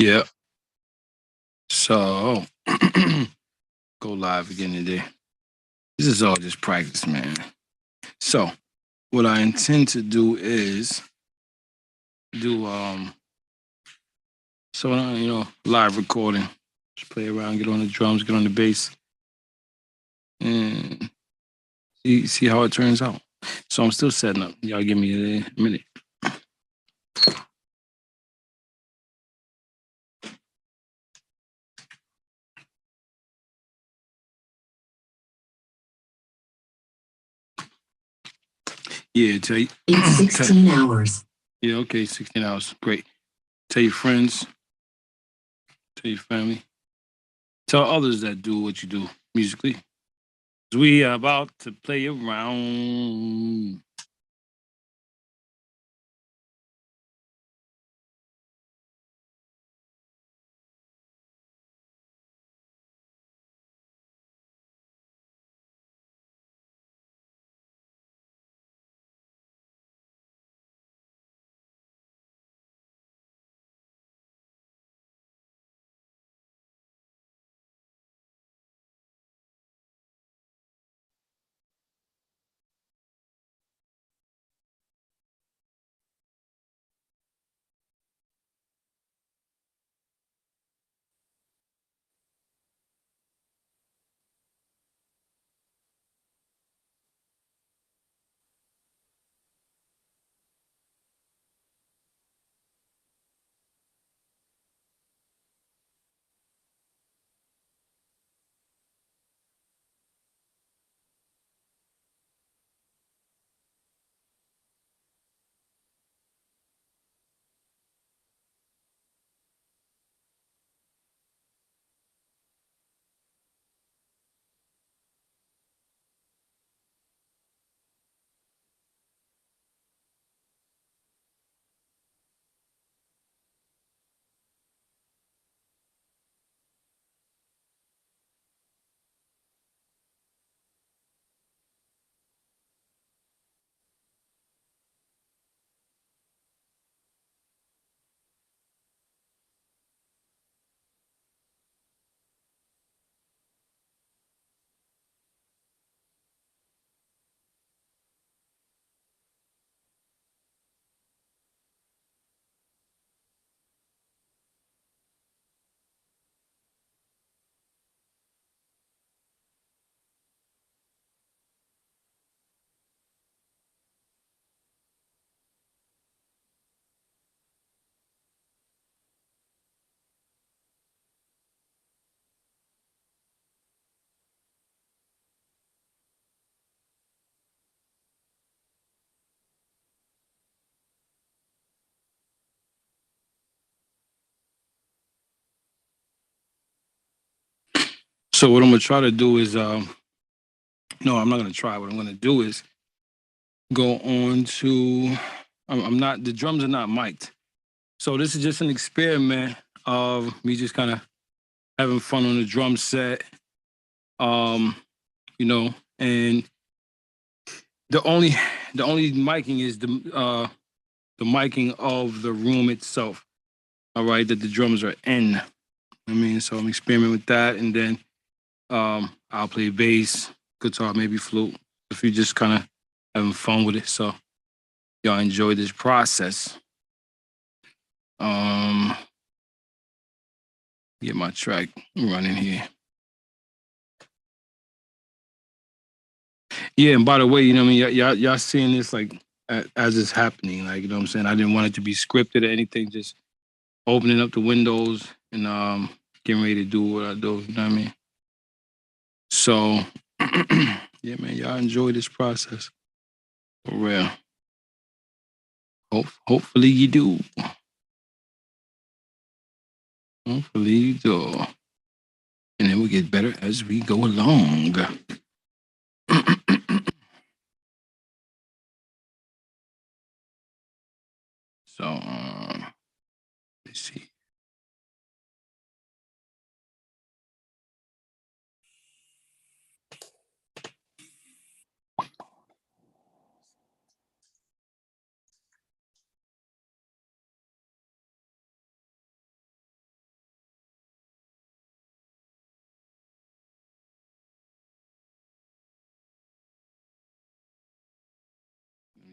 Yeah. So go live again today. This is all just practice, man. So what I intend to do is do live recording. Just play around, get on the drums, get on the bass, and see how it turns out. So I'm still setting up. Y'all give me a minute. Yeah, tell you. It's 16 hours. Yeah, okay, 16 hours. Great. Tell your friends, tell your family, tell others that do what you do musically. We are about to play around. So what I'm gonna try to do is no, I'm not gonna try. What I'm gonna do is go on to I'm not the drums are not mic'd. So this is just an experiment of me just kind of having fun on the drum set. Um, you know, and the only the only miking is the miking of the room itself. All right, that the drums are in. I mean, so I'm experimenting with that, and then I'll play bass, guitar, maybe flute. If you just kind of having fun with it, so y'all enjoy this process. Um, get my track running here. Yeah, and by the way, you know, what I mean, y'all seeing this like as it's happening, like you know what I'm saying. I didn't want it to be scripted or anything. Just opening up the windows and getting ready to do what I do. You know what I mean? So, yeah, man, y'all enjoy this process for real. Hopefully you do. Hopefully you do. And then we get better as we go along. So, let's see.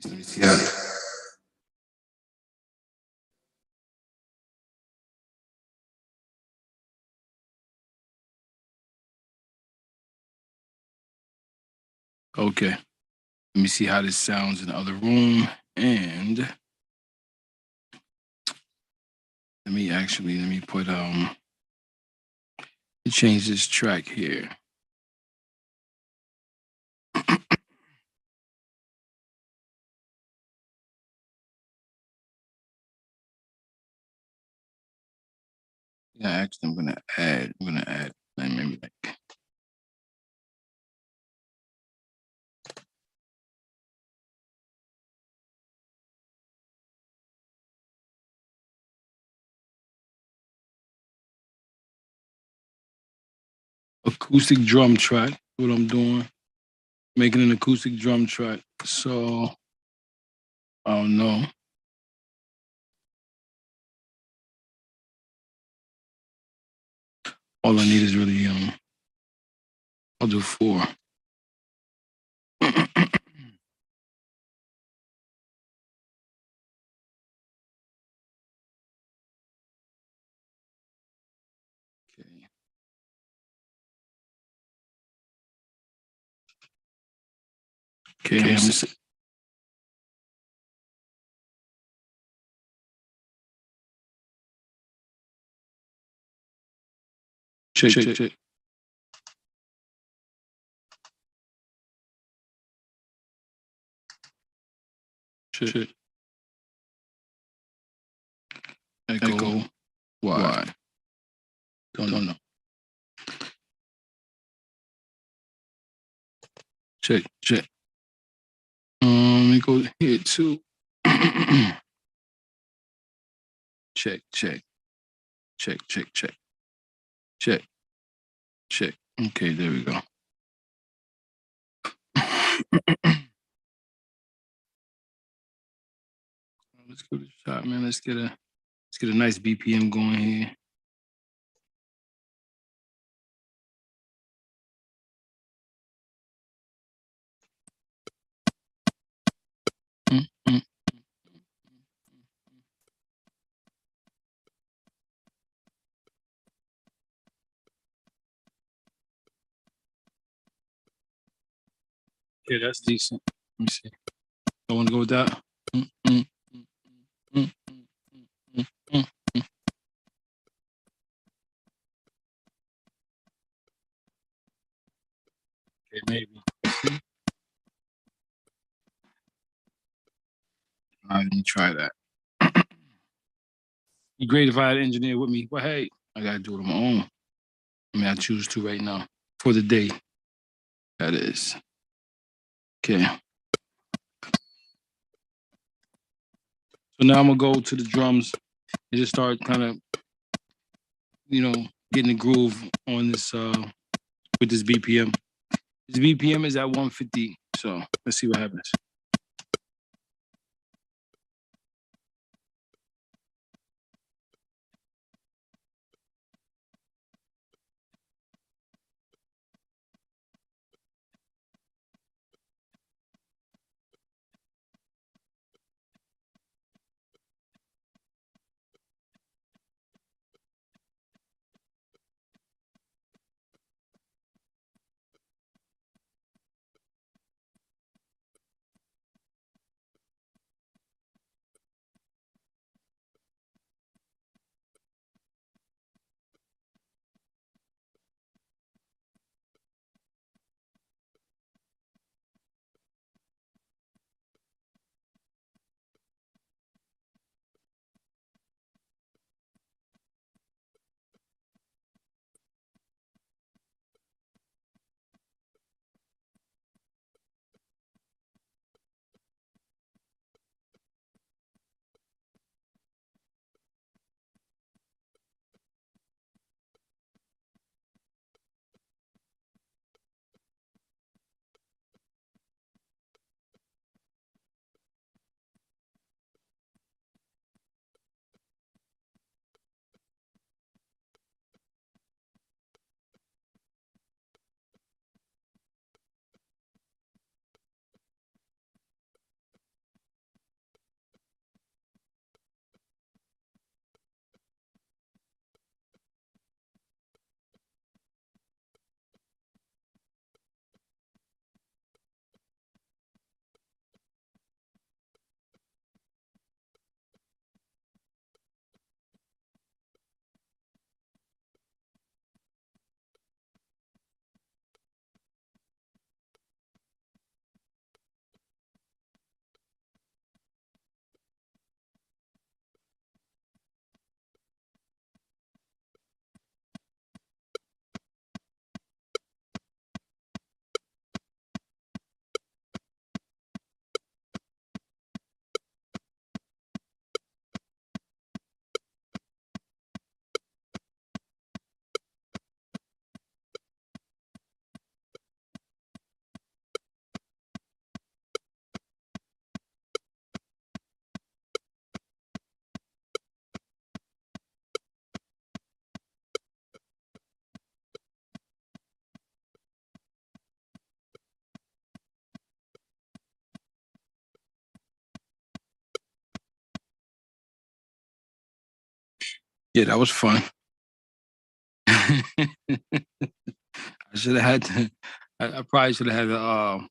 Let me see how. Okay. Let me see how this sounds in the other room. And let me put change this track here. Yeah, actually I'm gonna add like maybe like acoustic drum track. What I'm doing, making an acoustic drum track. So I don't know. All I need is really I'll do 4. Okay. Okay, I'm check. Check. Echo. Why? Don't know. Check. Let me go here too. Check. Okay, there we go. Let's give it a shot, man. Let's get a nice BPM going here. Okay, that's decent. Let me see. I want to go with that. Okay, maybe. All right, let me try that. Be great if I had an engineer with me, but hey, I gotta do it on my own. I mean, I choose to right now for the day. That is. Okay. So now I'm gonna go to the drums and just start kind of, getting the groove on this with this BPM. This BPM is at 150. So let's see what happens. Yeah, that was fun. I should have had to, I probably should have had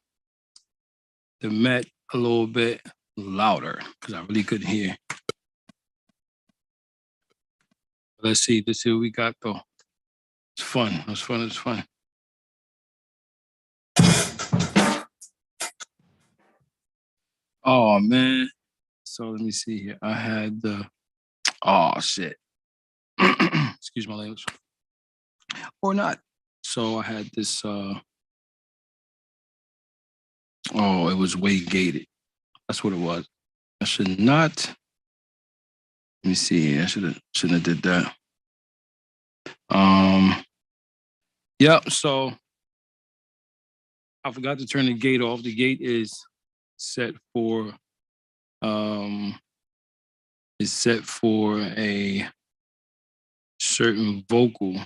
the Met a little bit louder because I really couldn't hear. Let's see what we got though. It's fun. It was fun. It's fun. Oh man. So let me see here. I had the oh shit. Excuse my language. Or not. So I had this oh, it was way gated. That's what it was. I should not. Let me see here. I shouldn't have did that. Yep, so I forgot to turn the gate off. The gate set for um is set for a certain vocal.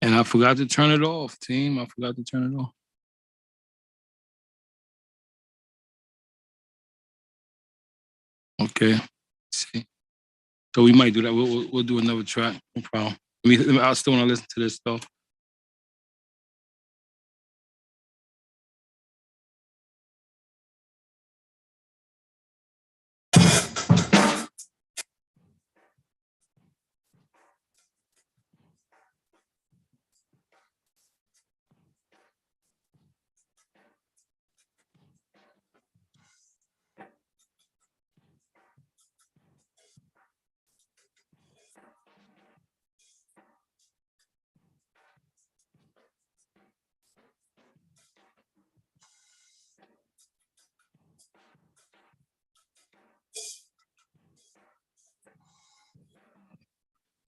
And I forgot to turn it off, team. I forgot to turn it off. Okay. Let's see. So we might do that. We'll do another track. No problem. I still want to listen to this though.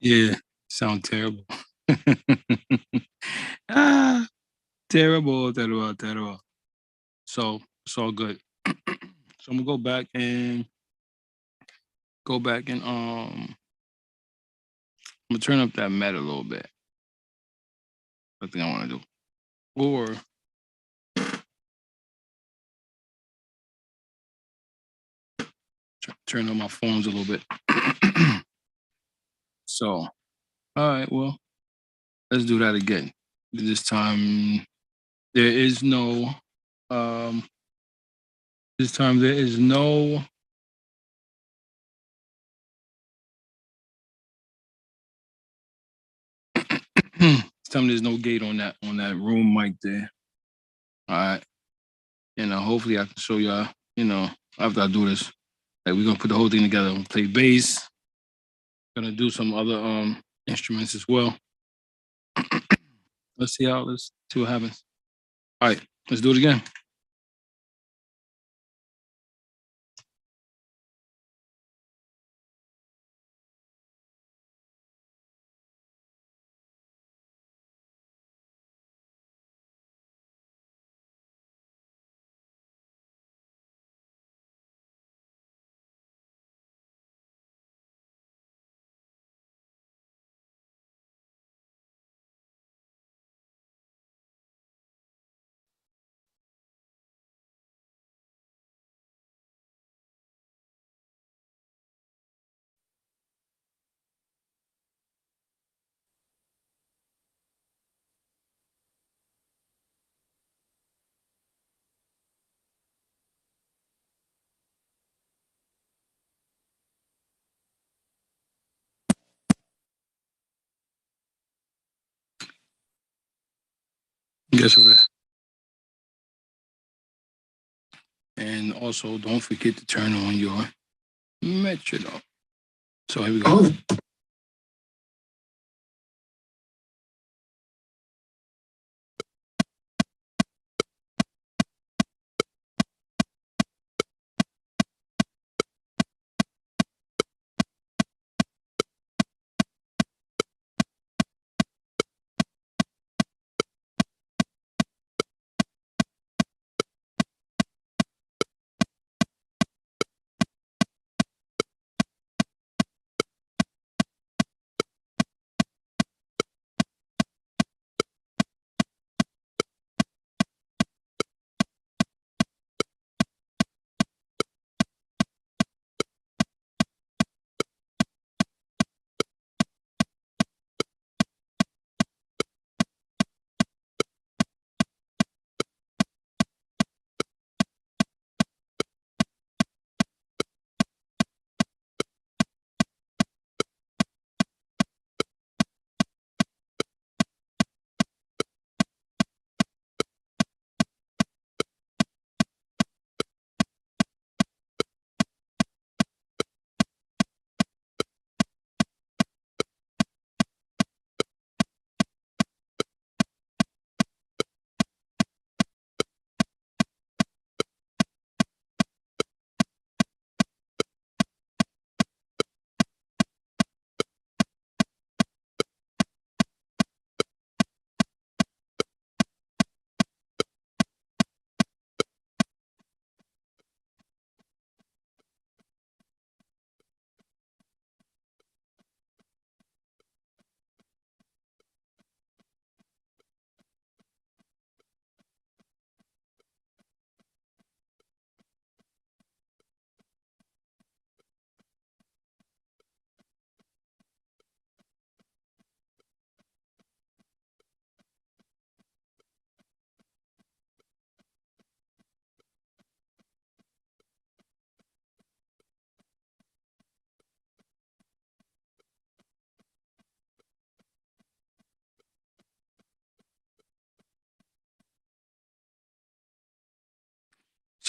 Yeah, sound terrible. Ah, terrible. So it's all good. So I'm gonna go back and I'm gonna turn up that Met a little bit. I think I want to do, or turn on my phones a little bit. So, all right, well, let's do that again. This time, there is no. This time there is no. This time there's no gate on that room mic there. All right, and hopefully I can show y'all. After I do this, like we're gonna put the whole thing together. I'm gonna play bass. Gonna do some other instruments as well. Let's see what happens. All right, let's do it again. Guess what? And also, don't forget to turn on your metronome. So here we go. Oh.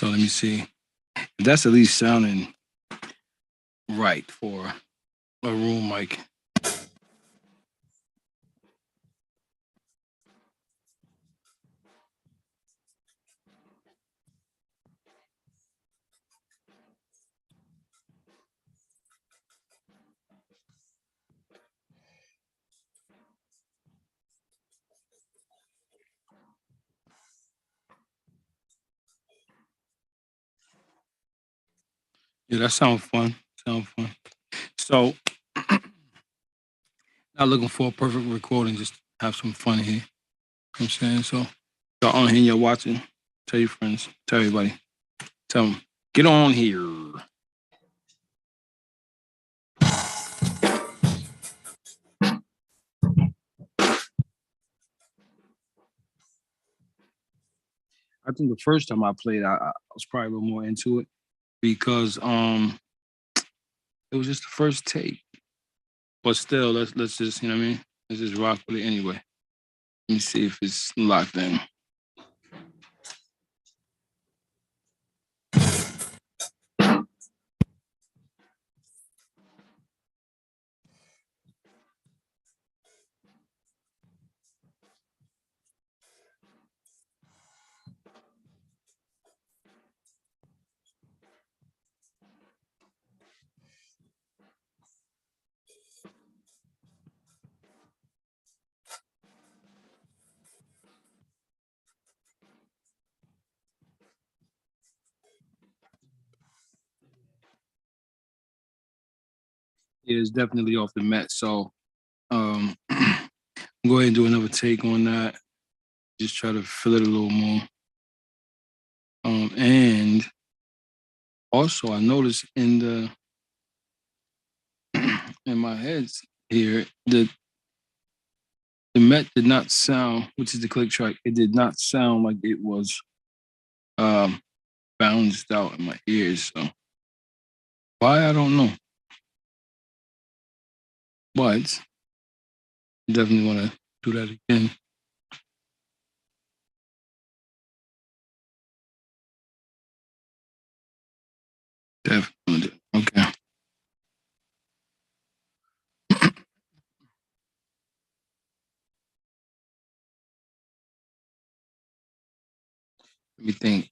So let me see. That's at least sounding right for a room mic. Yeah, that sounds fun. Sounds fun. So, not looking for a perfect recording, just have some fun here. You know what I'm saying? So, y'all on here, you're watching, tell your friends, tell everybody, tell them, get on here. I think the first time I played, I was probably a little more into it because it was just the first take. But still, let's just, you know what I mean? Let's just rock with it anyway. Let me see if it's locked in. Yeah, it's definitely off the mat. So go ahead and do another take on that. Just try to fill it a little more. And also I noticed in the in my heads here that the Met did not sound, which is the click track, it did not sound like it was bounced out in my ears. So why I don't know. But definitely want to do that again. Definitely. Okay. Let me think.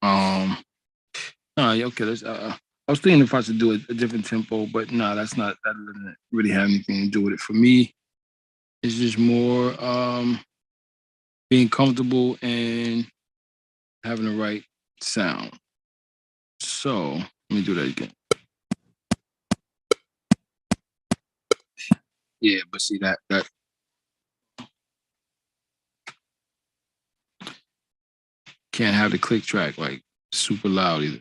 Okay. Let's. I was thinking if I should do a different tempo, but no, that's not. That doesn't really have anything to do with it. For me, it's just more being comfortable and having the right sound. So let me do that again. Yeah, but see that can't have the click track like super loud either.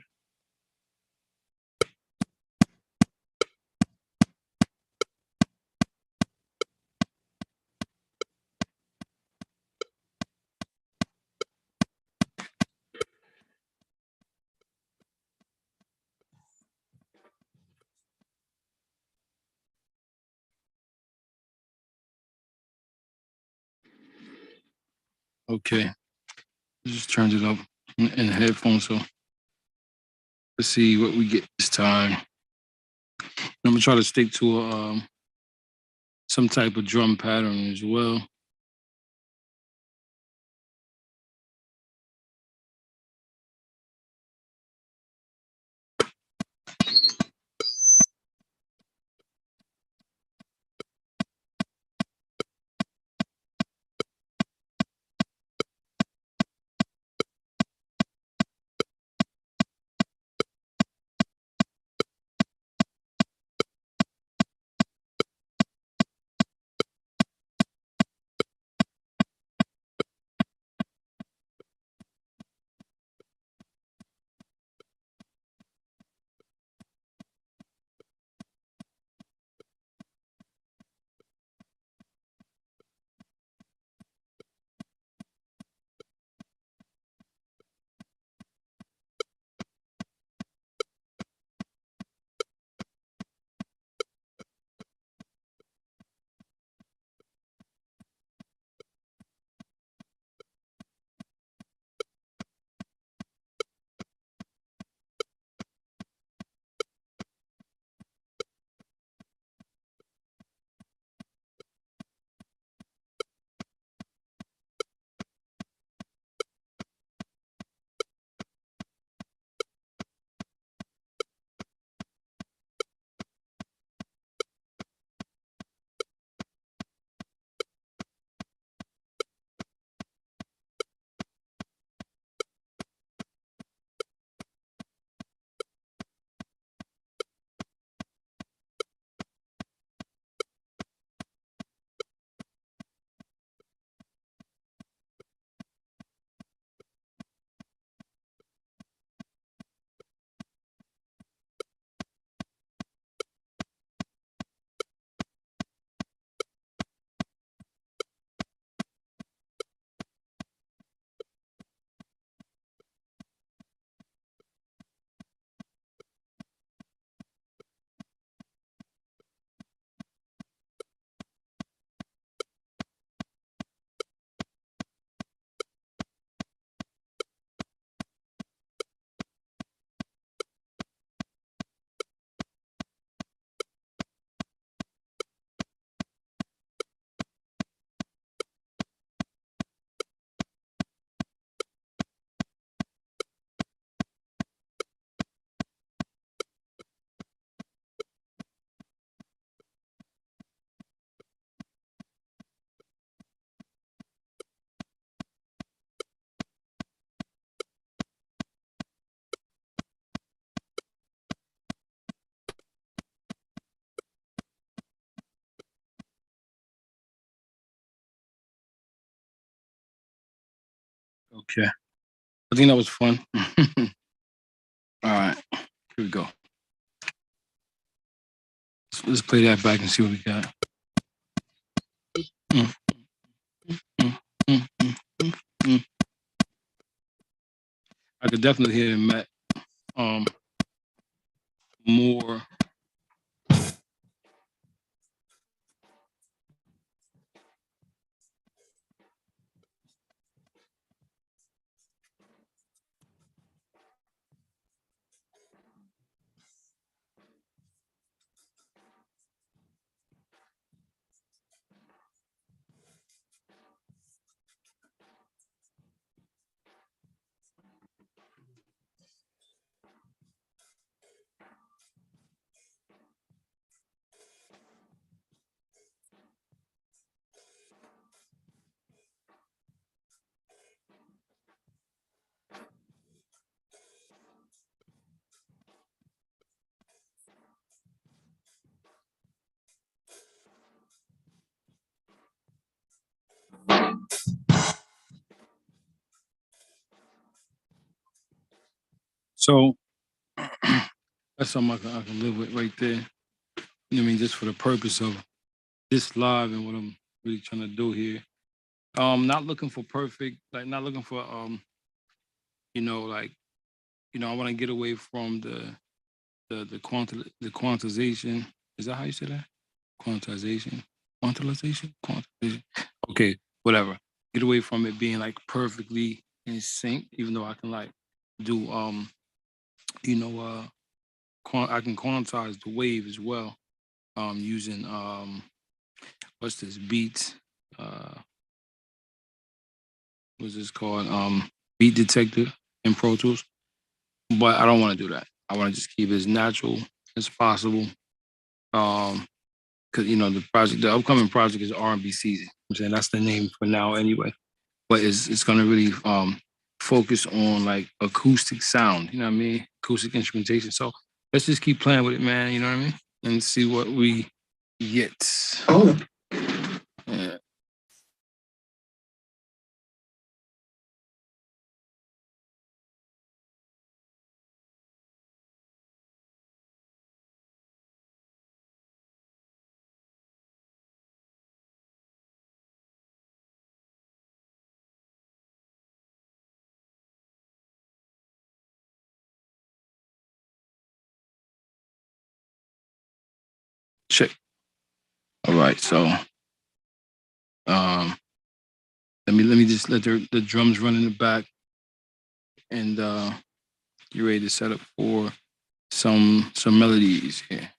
Okay, just turned it up in the headphones. So let's see what we get this time. I'm gonna try to stick to some type of drum pattern as well. Okay. I think that was fun. All right, here we go. Let's play that back and see what we got. Mm, mm, mm, mm, mm, mm. I could definitely hear Matt more. So that's something I can live with right there. You know what I mean? Just for the purpose of this live and what I'm really trying to do here. Not looking for perfect, like not looking for like, I want to get away from the quantization. Is that how you say that? Quantization? Quantization? Quantization. Okay, whatever. Get away from it being like perfectly in sync, even though I can like do I can quantize the wave as well. Using what's this beats? What's this called? Beat detector in Pro Tools. But I don't want to do that. I want to just keep it as natural as possible. Because the upcoming project is R&B season. I'm saying that's the name for now anyway. But it's gonna really focus on like acoustic sound. You know what I mean? Acoustic instrumentation. So let's just keep playing with it, man. You know what I mean? And see what we get. Oh. Yeah. Check. All right. So let me just let the drums run in the back, and get ready to set up for some melodies here.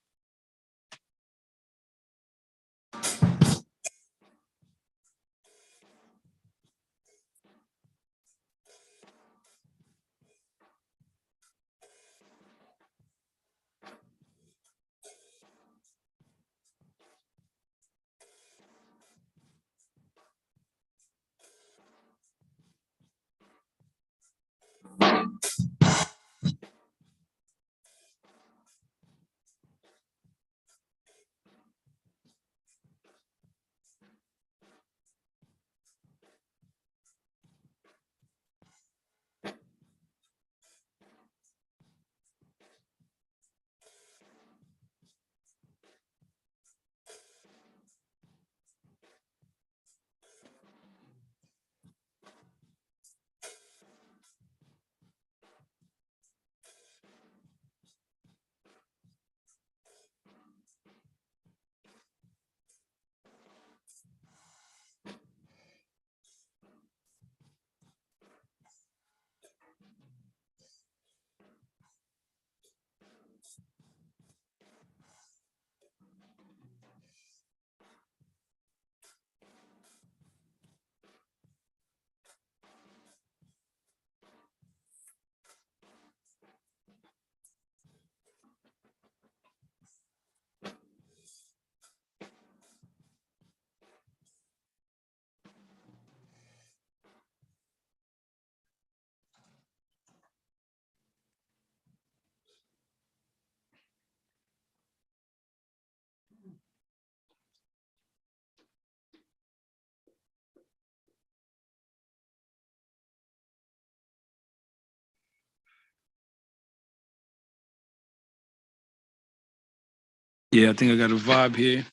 Yeah, I think I got a vibe here.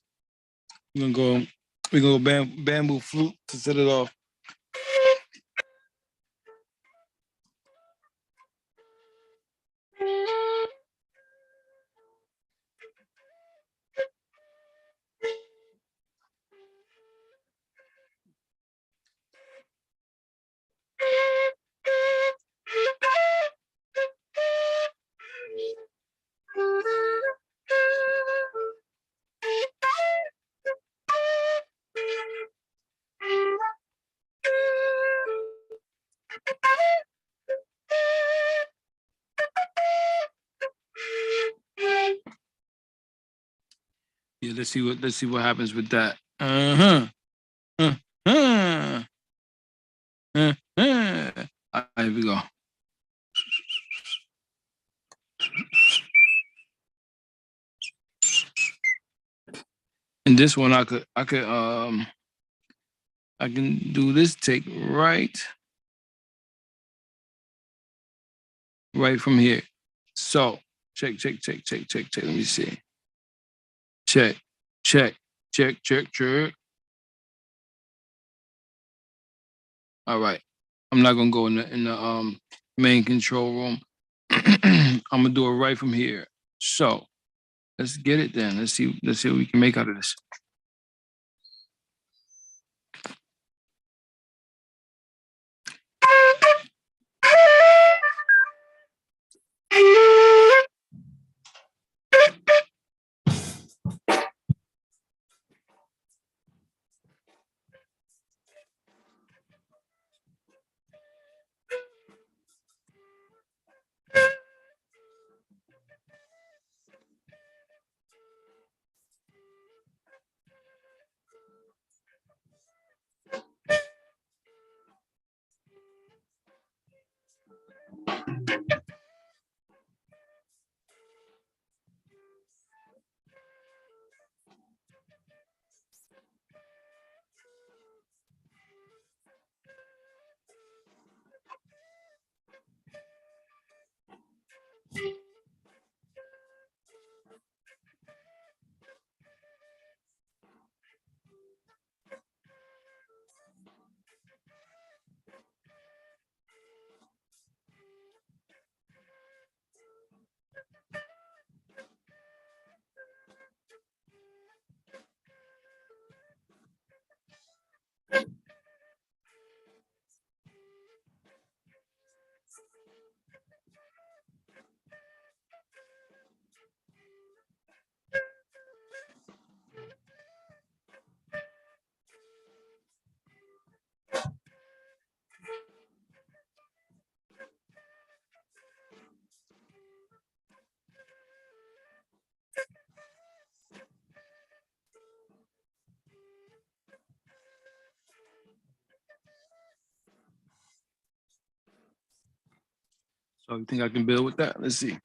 We're gonna go bamboo flute to set it off. Yeah, let's see what happens with that. Uh-huh. Uh-huh. Uh-huh. All right, here we go. And this one I can do this take right from here. So check. Let me see. Check. All right. I'm not gonna go in the main control room. I'm gonna do it right from here. So let's get it then. Let's see what we can make out of this. So you think I can build with that? Let's see.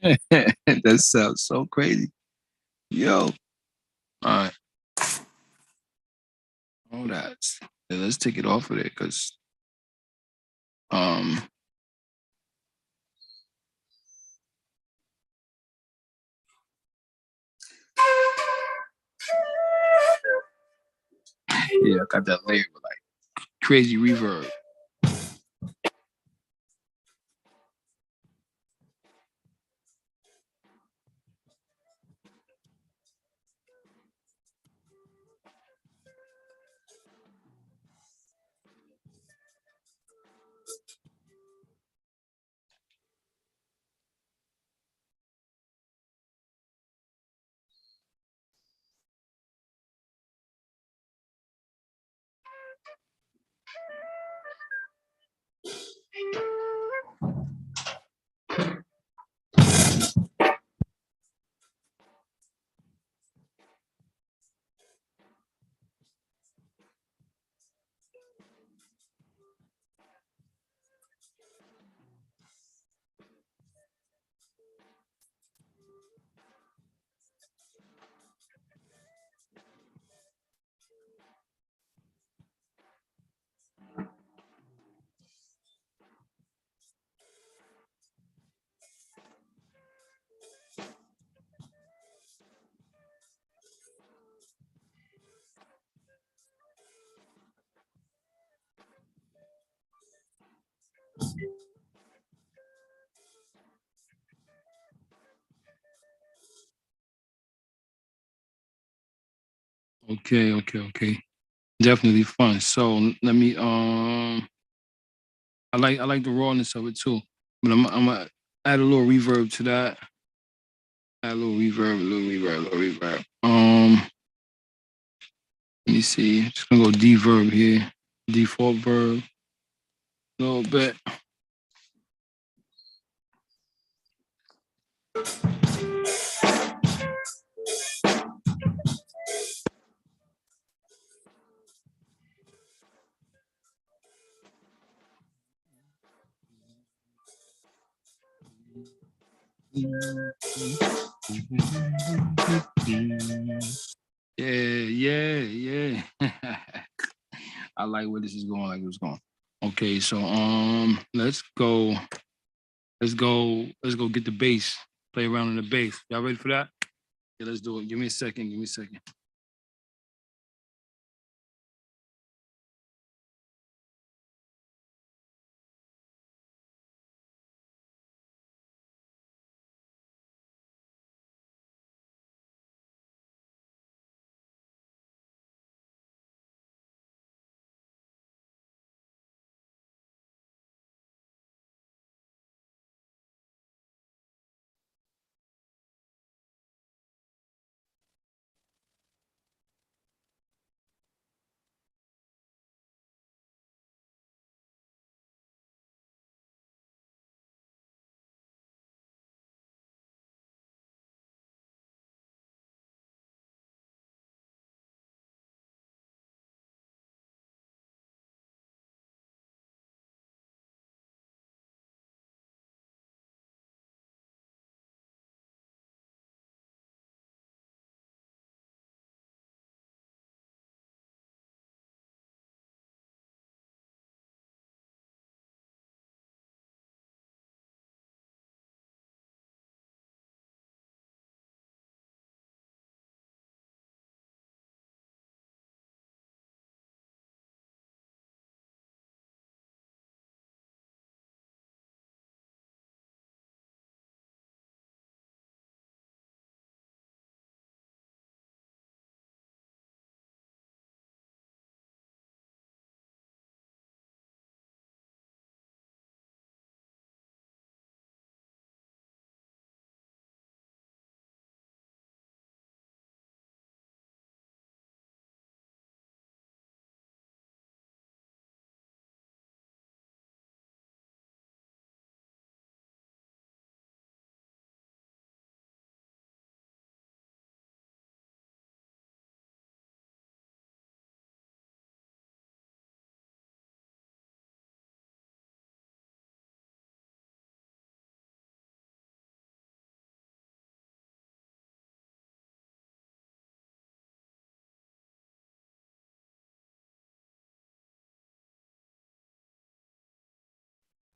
That sounds so crazy. Yo. All right. Oh, that's let's take it off of there because um yeah, I got that layer with like crazy reverb. Okay. Definitely fun. So let me I like the rawness of it too. But I'm gonna add a little reverb to that. Add a little reverb, a little reverb, a little reverb. Let me see. Just gonna go deverb here. Default verb. A little bit. Yeah. I like where this is going, like it's going. Okay, so let's go get the bass. Play around in the bass. Y'all ready for that? Yeah, let's do it. Give me a second. Give me a second.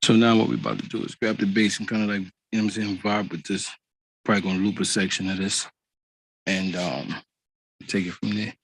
So now what we're about to do is grab the bass and kind of like, you know what I'm saying, vibe with this. Probably gonna loop a section of this and take it from there.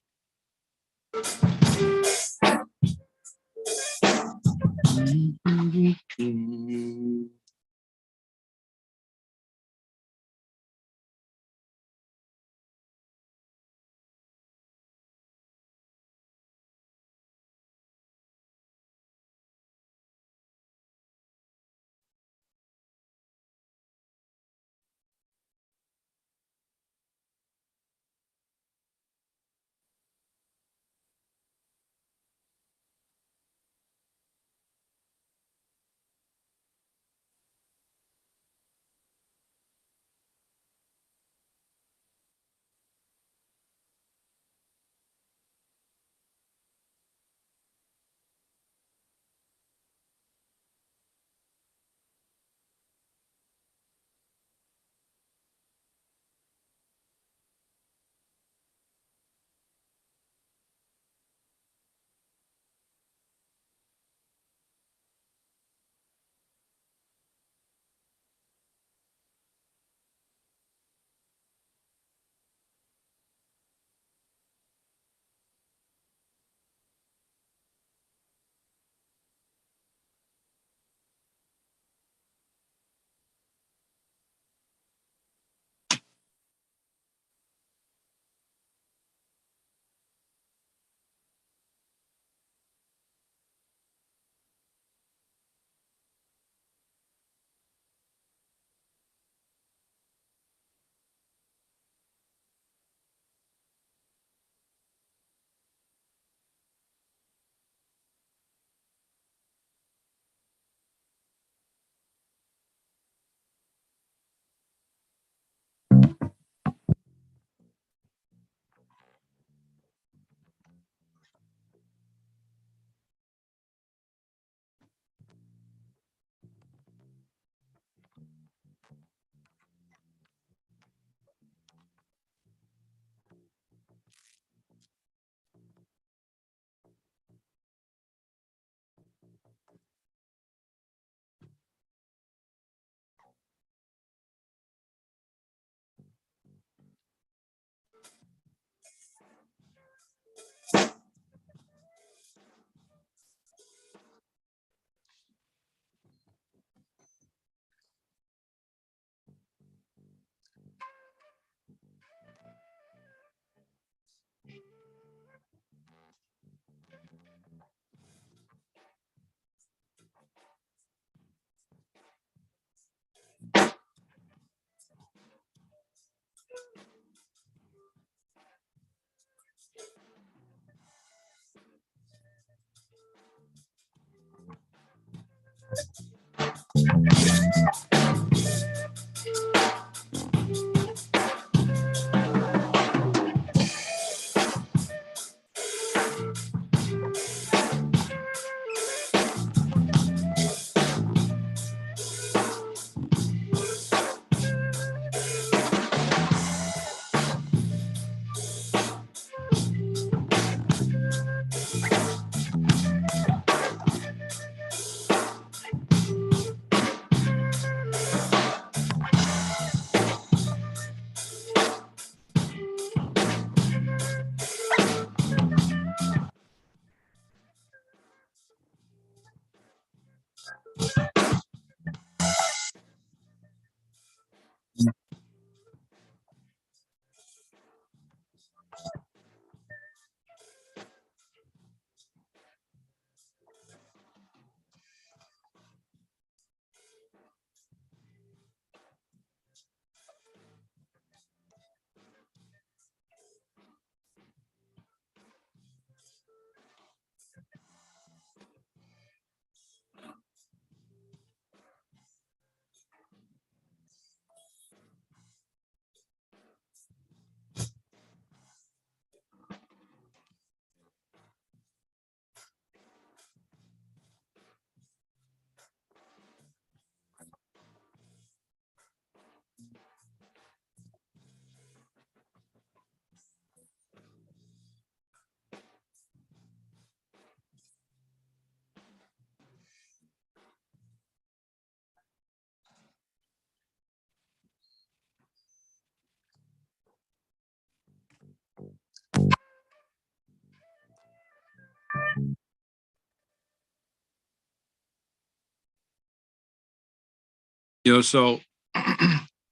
You know, so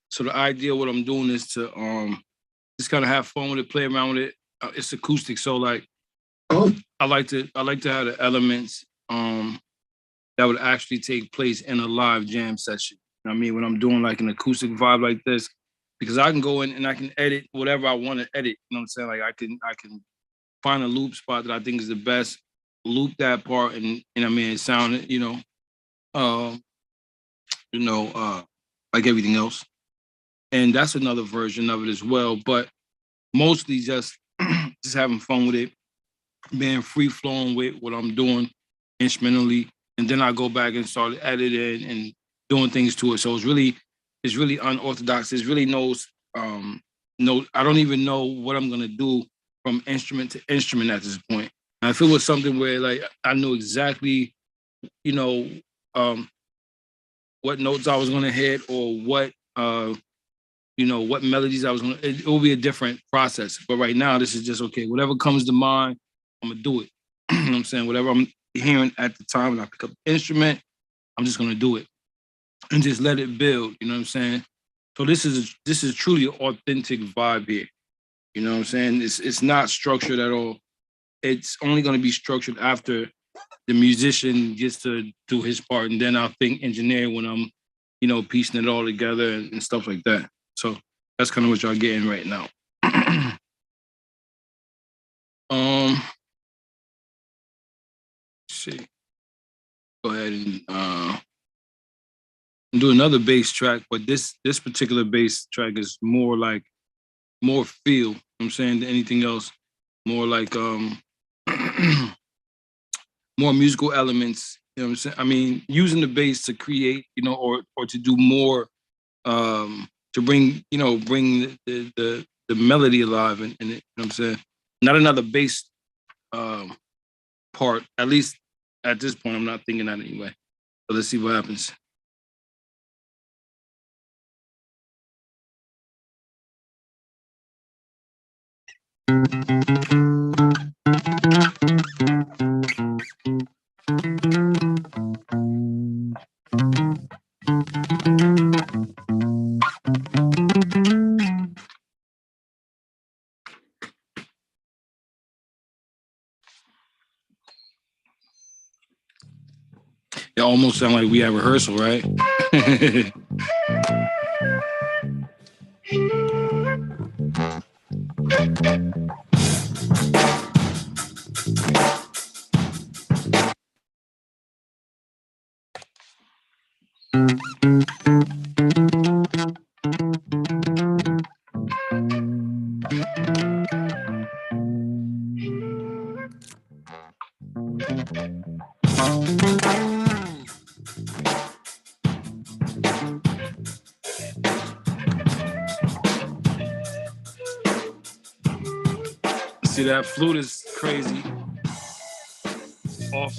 so the idea of what I'm doing is to just kind of have fun with it, play around with it. It's acoustic, so like I like to have the elements that would actually take place in a live jam session. You know what I mean, when I'm doing like an acoustic vibe like this, because I can go in and I can edit whatever I want to edit. You know what I'm saying? Like I can find a loop spot that I think is the best, loop that part, and I mean it sounded, uh, like everything else. And that's another version of it as well. But mostly just just having fun with it, being free flowing with what I'm doing instrumentally, and then I go back and start editing and doing things to it. So it's really unorthodox. There's really no, I don't even know what I'm gonna do from instrument to instrument at this point. And if it was something where like I knew exactly, you know, um, what notes I was gonna hit or what melodies I was gonna, it will be a different process. But right now, this is just okay. Whatever comes to mind, I'm gonna do it. You know what I'm saying? Whatever I'm hearing at the time when I pick up the instrument, I'm just gonna do it and just let it build. You know what I'm saying? So this is truly an authentic vibe here. You know what I'm saying? It's not structured at all. It's only gonna be structured after the musician gets to do his part, and then I'll think engineer when I'm, piecing it all together and stuff like that. So that's kind of what y'all getting right now. Let's see. Go ahead and do another bass track, but this particular bass track is more like more feel. You know what I'm saying, than anything else. More like more musical elements. You know what I'm saying? I mean, using the bass to create, or to do more, to bring the melody alive in it. You know what I'm saying? Not another bass part. At least at this point, I'm not thinking that anyway. So let's see what happens. It almost sounds like we have rehearsal, right? See, that flute is crazy. Off.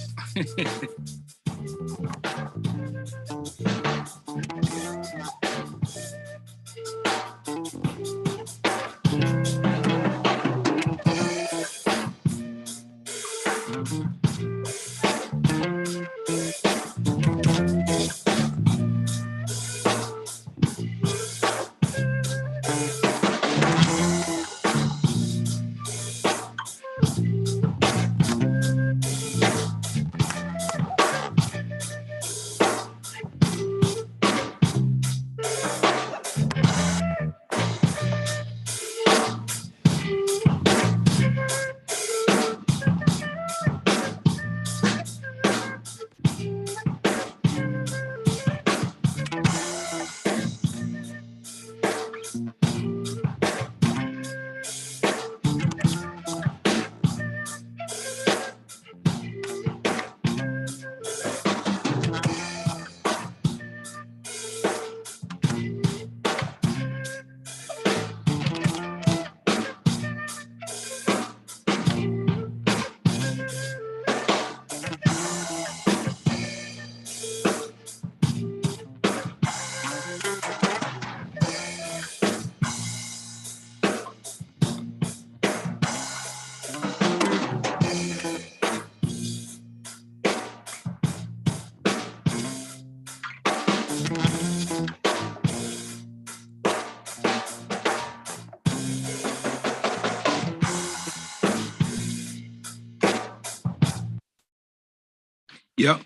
Yep.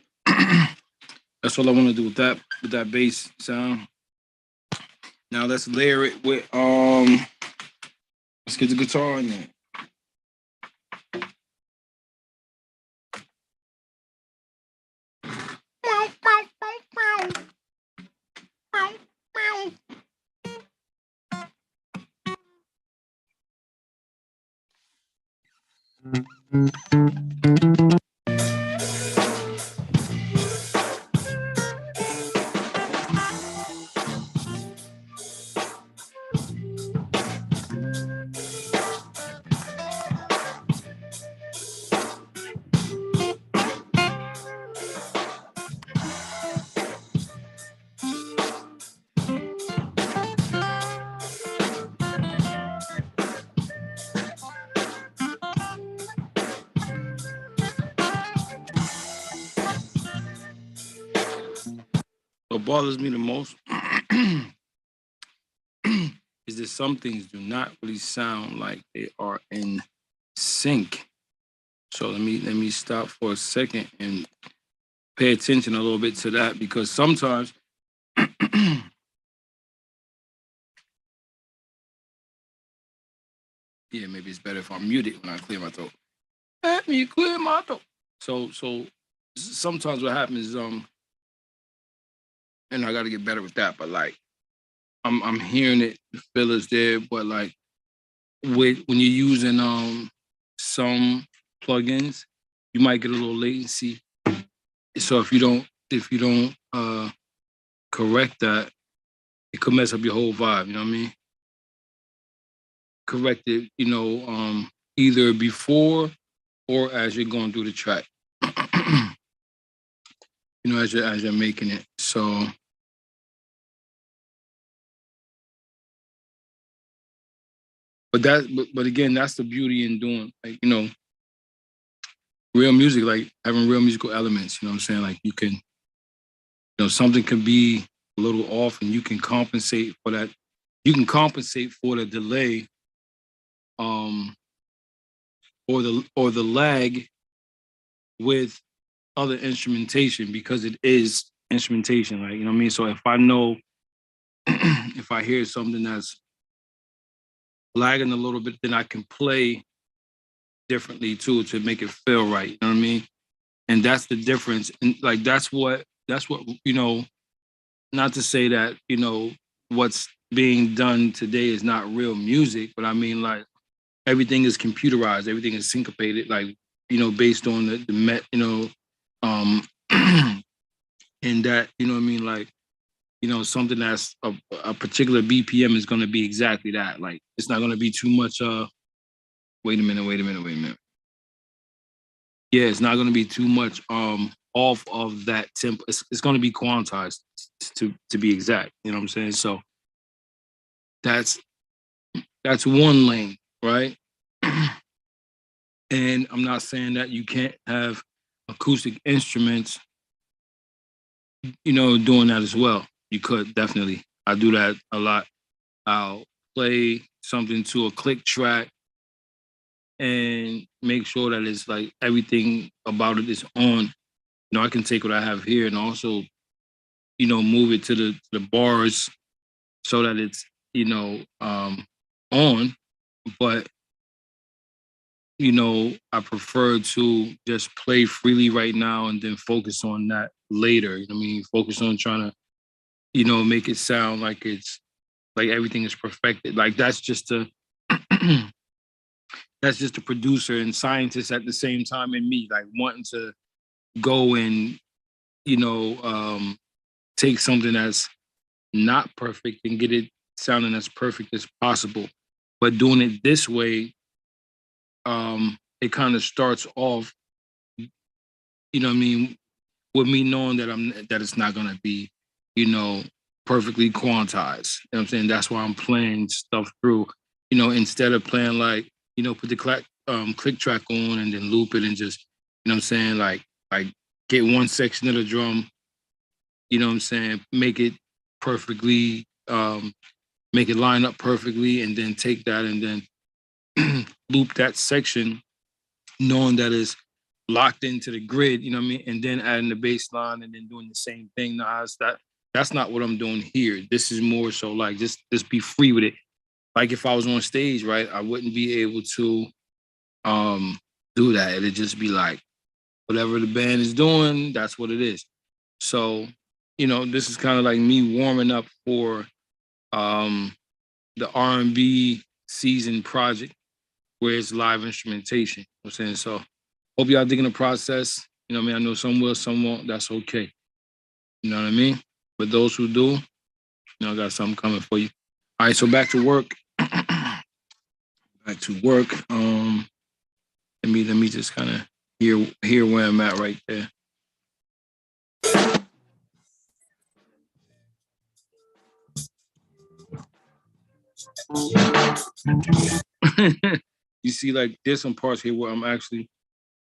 That's all I want to do with that bass sound. Now let's layer it with let's get the guitar in there. What bothers me the most is that some things do not really sound like they are in sync. So let me stop for a second and pay attention a little bit to that, because sometimes yeah, maybe it's better if I'm muted when I clear my throat. Let me clear my throat. So sometimes what happens is and I gotta get better with that, but like I'm hearing it, the feel is there, but like when you're using some plugins, you might get a little latency. So if you don't correct that, it could mess up your whole vibe, you know what I mean? Correct it, either before or as you're going through the track. As you're making it. So but again, that's the beauty in doing, like, real music, like having real musical elements, you know what I'm saying? Like you can, something can be a little off and you can compensate for that. You can compensate for the delay, or the lag with other instrumentation, because it is instrumentation, like, you know what I mean? So if I know if I hear something that's lagging a little bit, then I can play differently too to make it feel right. You know what I mean? And that's the difference. And like that's what not to say that, what's being done today is not real music, but I mean, like, everything is computerized, everything is syncopated, like, based on the met, um and that, you know what I mean, like, something that's a particular BPM is going to be exactly that. Like, it's not going to be too much wait a minute. Yeah, it's not going to be too much off of that tempo. It's going to be quantized to be exact, you know what I'm saying? So that's one lane, right? And I'm not saying that you can't have acoustic instruments, doing that as well. You could definitely. I do that a lot. I'll play something to a click track and make sure that it's like everything about it is on. I can take what I have here and also, move it to the bars so that it's, on. But, I prefer to just play freely right now and then focus on that later. You know what I mean? Focus on trying to, make it sound like it's like everything is perfected. Like that's just a that's just a producer and scientist at the same time in me, like wanting to go and, you know, um, take something that's not perfect and get it sounding as perfect as possible. But doing it this way, it kind of starts off, what I mean, with me knowing that it's not gonna be, you know, perfectly quantized. You know what I'm saying? That's why I'm playing stuff through, instead of playing like, put the click track on and then loop it and just, you know what I'm saying, like get one section of the drum, you know what I'm saying, make it perfectly, make it line up perfectly, and then take that and then loop that section, knowing that it's locked into the grid, you know what I mean? And then adding the bass line and then doing the same thing. No, that's not what I'm doing here. This is more so like just be free with it. Like if I was on stage, right, I wouldn't be able to do that. It'd just be like whatever the band is doing, that's what it is. So, you know, this is kind of like me warming up for the R&B season project where it's live instrumentation. You know what I'm saying? So hope y'all digging the process. You know what I mean? I know some will, some won't. That's okay. You know what I mean? But those who do, you know, I got something coming for you. All right, so back to work. Back to work. Let me just kind of hear where I'm at right there. You see, like there's some parts here where I'm actually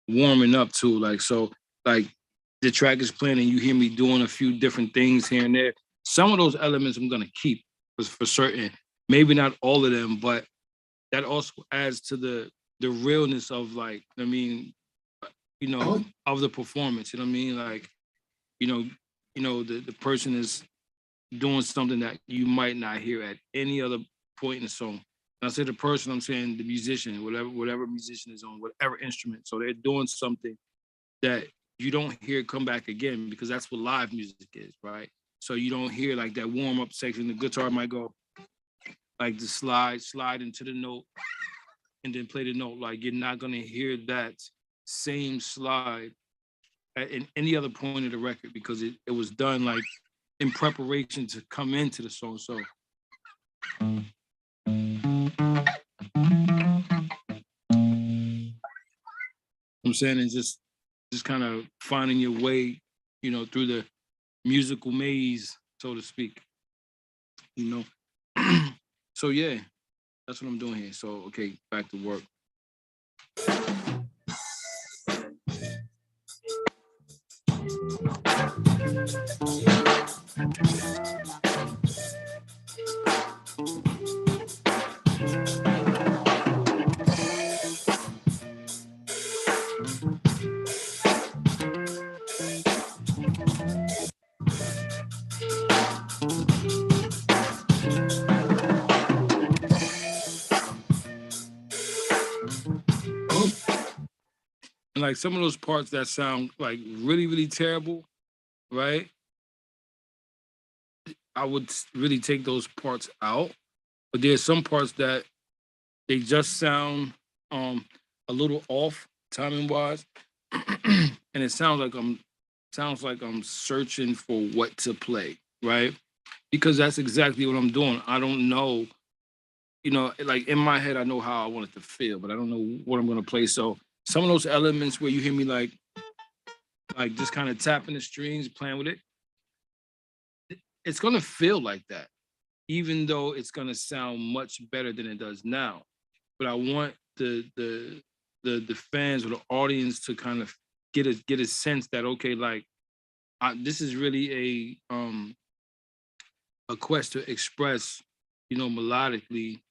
warming up to, like, so like the track is playing and you hear me doing a few different things here and there. Some of those elements I'm gonna keep for certain. Maybe not all of them, but that also adds to the realness of, like, I mean, you know, of the performance. You know what I mean? Like, you know, the person is doing something that you might not hear at any other point in the song. And I say the person, I'm saying the musician, whatever musician is on whatever instrument. So they're doing something that you don't hear come back again, because that's what live music is, right? So you don't hear like that warm up section. The guitar might go like the slide into the note, and then play the note. Like you're not gonna hear that same slide in any other point of the record, because it was done like in preparation to come into the song. So I'm saying, and just kind of finding your way, you know, through the musical maze, so to speak. You know. So yeah, that's what I'm doing here. So okay, back to work. And like some of those parts that sound like really, really terrible, right? I would really take those parts out. But there's some parts that they just sound a little off timing wise. And it sounds like I'm searching for what to play, right? Because that's exactly what I'm doing. I don't know, you know, like in my head, I know how I want it to feel, but I don't know what I'm gonna play. So some of those elements where you hear me like just kind of tapping the strings, playing with it, it's gonna feel like that, even though it's gonna sound much better than it does now. But I want the fans or the audience to kind of get a sense that, okay, like this is really a quest to express, you know, melodically.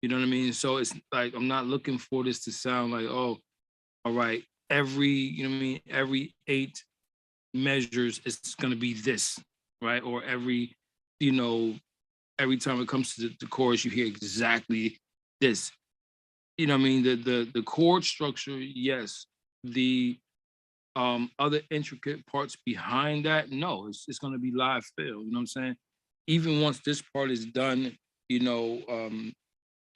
You know what I mean? So it's like I'm not looking for this to sound like, oh, all right, every, you know what I mean, every 8 measures it's gonna be this, right? Or every, you know, every time it comes to the chorus, you hear exactly this. You know what I mean? The chord structure, yes. The other intricate parts behind that, no, it's gonna be live feel. You know what I'm saying? Even once this part is done, you know,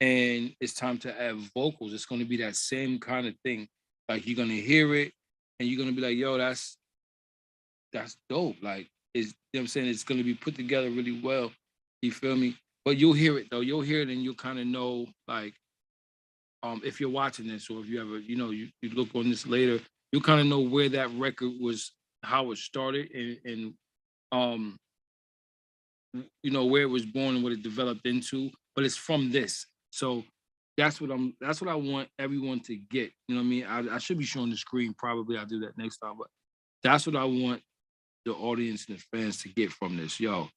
and it's time to add vocals, it's gonna be that same kind of thing. Like you're gonna hear it and you're gonna be like, yo, that's dope. Like it's, you know what I'm saying, it's gonna be put together really well. You feel me? But you'll hear it though. You'll hear it and you'll kind of know, like, if you're watching this, or if you ever, you know, you look on this later, you kind of know where that record was, how it started, and um, you know, where it was born and what it developed into. But it's from this, so that's what I want everyone to get. You know what I mean? I should be showing the screen. Probably I'll do that next time, but that's what I want the audience and the fans to get from this. Yo,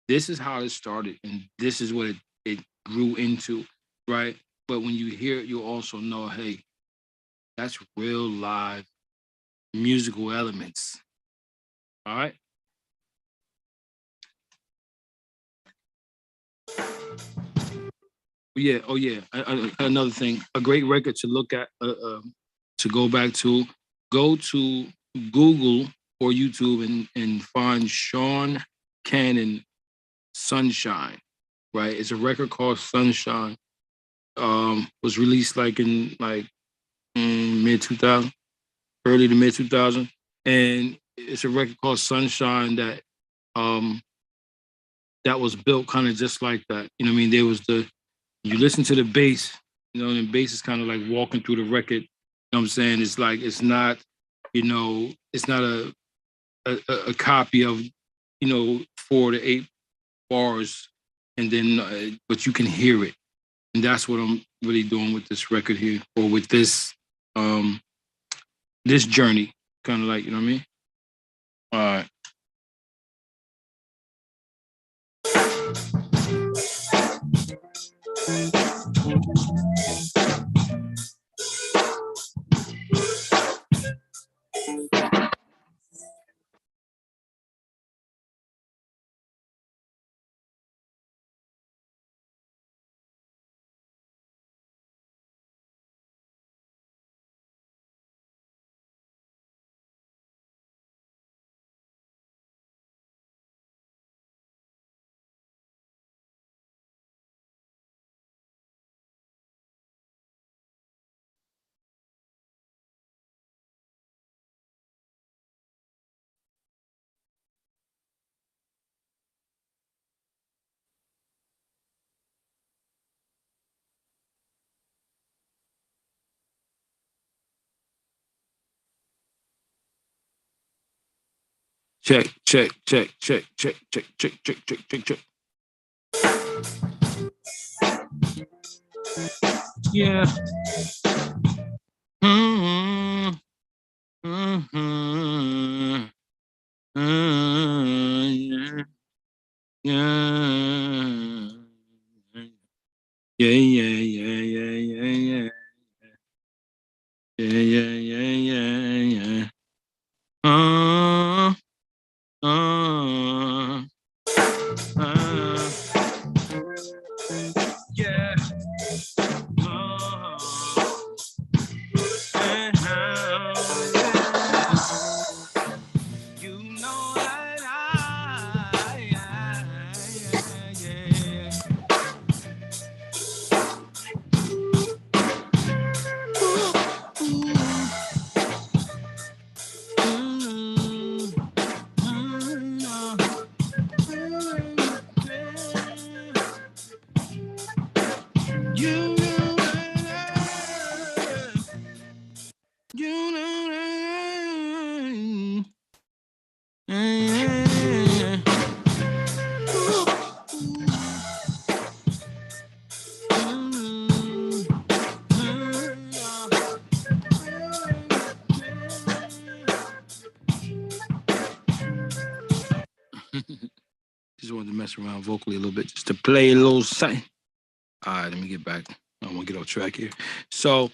this is how it started, and this is what it grew into, right? But when you hear it, you'll also know, hey, That's real live musical elements. All right. Yeah. Oh, yeah. Another thing, a great record to look at, to go back to, go to Google or YouTube and find Sean Cannon Sunshine. Right. It's a record called Sunshine. Was released like in like mid 2000, early to mid 2000, and it's a record called Sunshine um that was built kind of just like that. You know what I mean? There was you listen to the bass, you know, and the bass is kind of like walking through the record. You know what I'm saying? It's like it's not, you know, it's not a copy of, you know, 4 to 8 bars, and then but you can hear it, and that's what I'm really doing with this record here, or with um this journey, kind of like, you know what I mean? All right. Check, check, check, check, check, check, check, check, check, check, check. Yeah. Mm-hmm. Mm-hmm. Mm-hmm. Yeah. Yeah. Yeah, yeah, yeah, yeah, yeah. Yeah, yeah, yeah, yeah, yeah. Uh, uh, uh, yeah. Uh, you know that yeah. You know that you know that. Just wanted to mess around vocally a little bit, just to play a little something. All right, let me get back. I don't want to get off track here. So,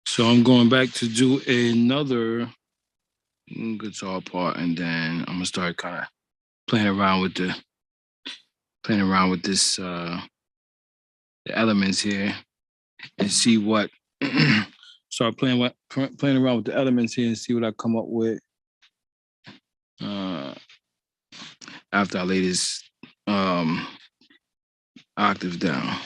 So I'm going back to do another guitar part, and then I'm gonna start kind of playing around with this the elements here and see what start playing around with the elements here and see what I come up with after I lay this octave down.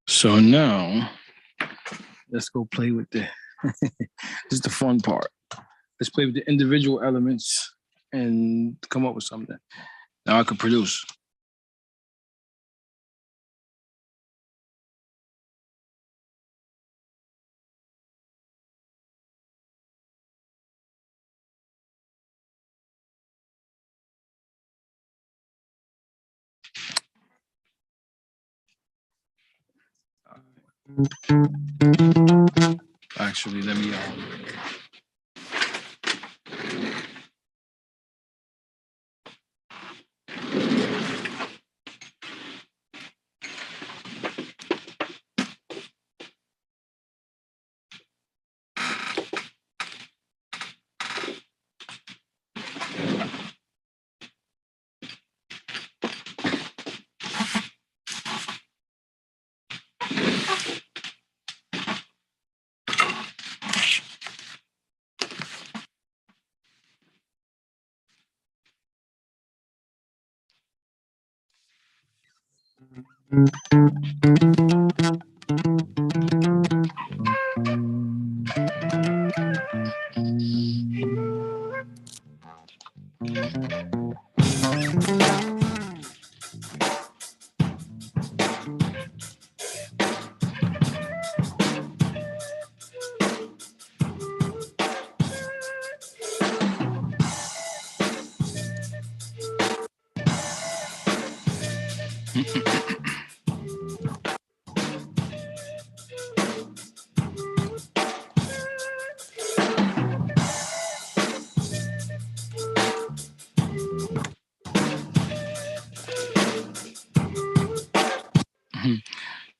So now, let's go play with the, this is the fun part. Let's play with the individual elements and come up with something. Now I can produce. Actually, let me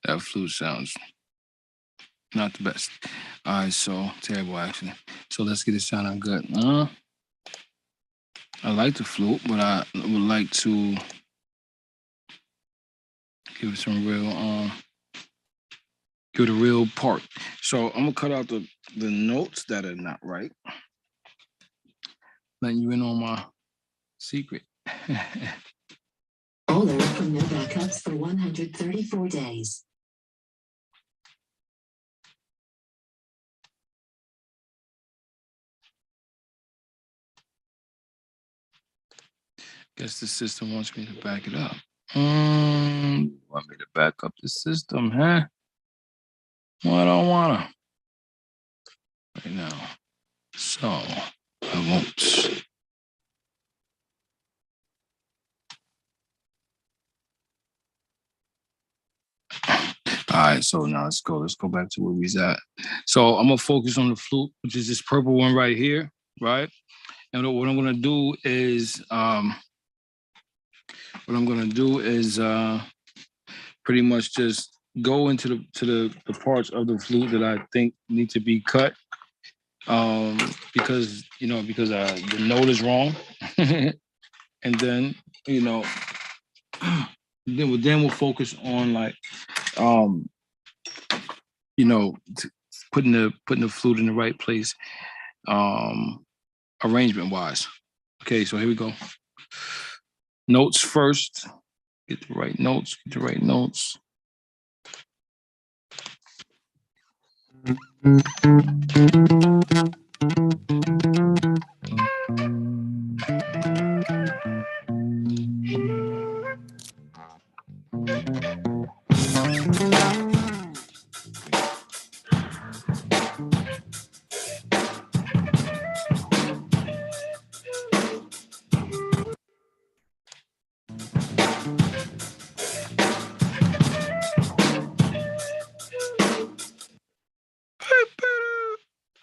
that flute sounds not the best. All right, so terrible actually. So let's get it sounding good. I like the flute, but I would like to give it some real give it a real part. So I'm gonna cut out the notes that are not right. Letting you in on my secret. Alert from no backups for 134 days. Guess the system wants me to back it up. Want me to back up the system, huh? Well, I don't wanna right now. So I won't. All right, so now let's go. Let's go back to where we was at. So I'm gonna focus on the flute, which is this purple one right here, right? And what I'm gonna do is pretty much just go into the parts of the flute that I think need to be cut. Because the note is wrong. And then, then we'll focus on like putting the flute in the right place, arrangement wise. Okay, so here we go. Notes first. Get the right notes. Get the right notes.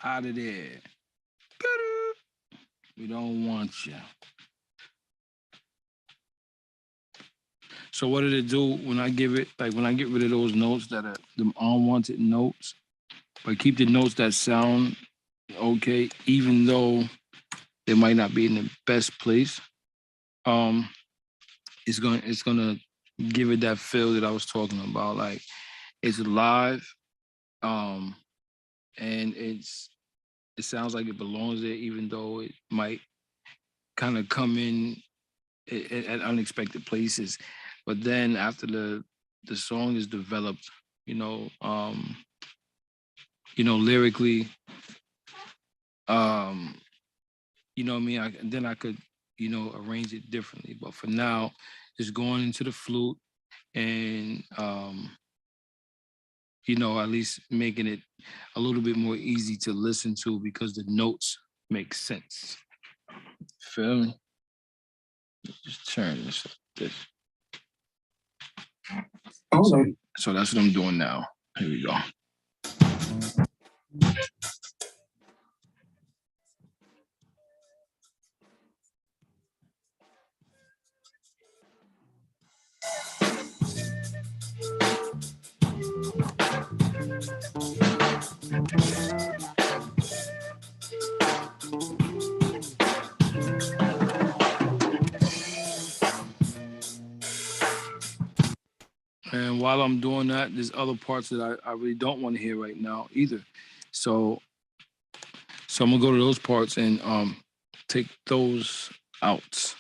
Out of there. We don't want you. So what did it do when I get rid of those notes that are the unwanted notes, but keep the notes that sound okay, even though they might not be in the best place. It's gonna give it that feel that I was talking about. Like it's alive, and it sounds like it belongs there, even though it might kind of come in at unexpected places. But then after the song is developed, lyrically, what I mean? Then I could, arrange it differently. But for now, just going into the flute and, at least making it a little bit more easy to listen to because the notes make sense. Feel me? Just turn this like this. So that's what I'm doing now. Here we go. And while I'm doing that, there's other parts that I really don't want to hear right now either. So I'm gonna go to those parts and take those out.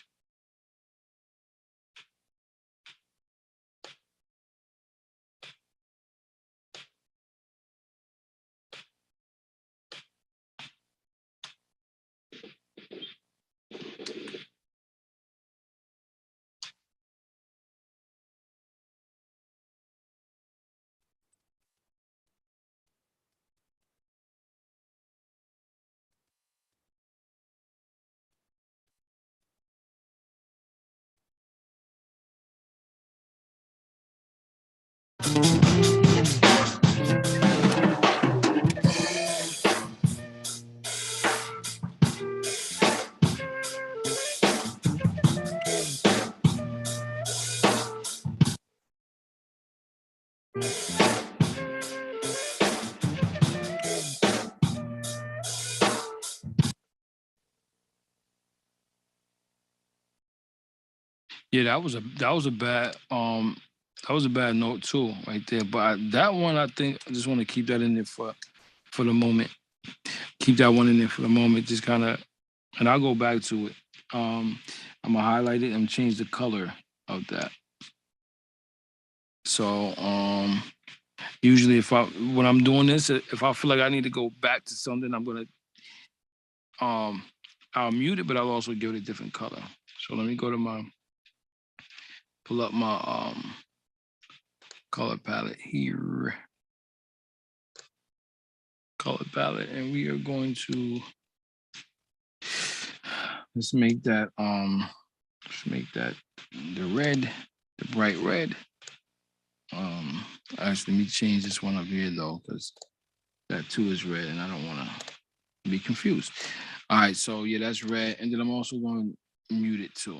Yeah, that was a bad note too, right there. But that one, I think I just want to keep that in there for the moment. Keep that one in there for the moment. Just kind of, and I'll go back to it. I'm gonna highlight it and change the color of that. So usually when I'm doing this, if I feel like I need to go back to something, I'm gonna I'll mute it, but I'll also give it a different color. So let me go to pull up my color palette here. Color palette, and we are going to let's make that the red, the bright red. Actually, let me change this one up here though, because that too is red, and I don't want to be confused. All right, so yeah, that's red, and then I'm also going to mute it too.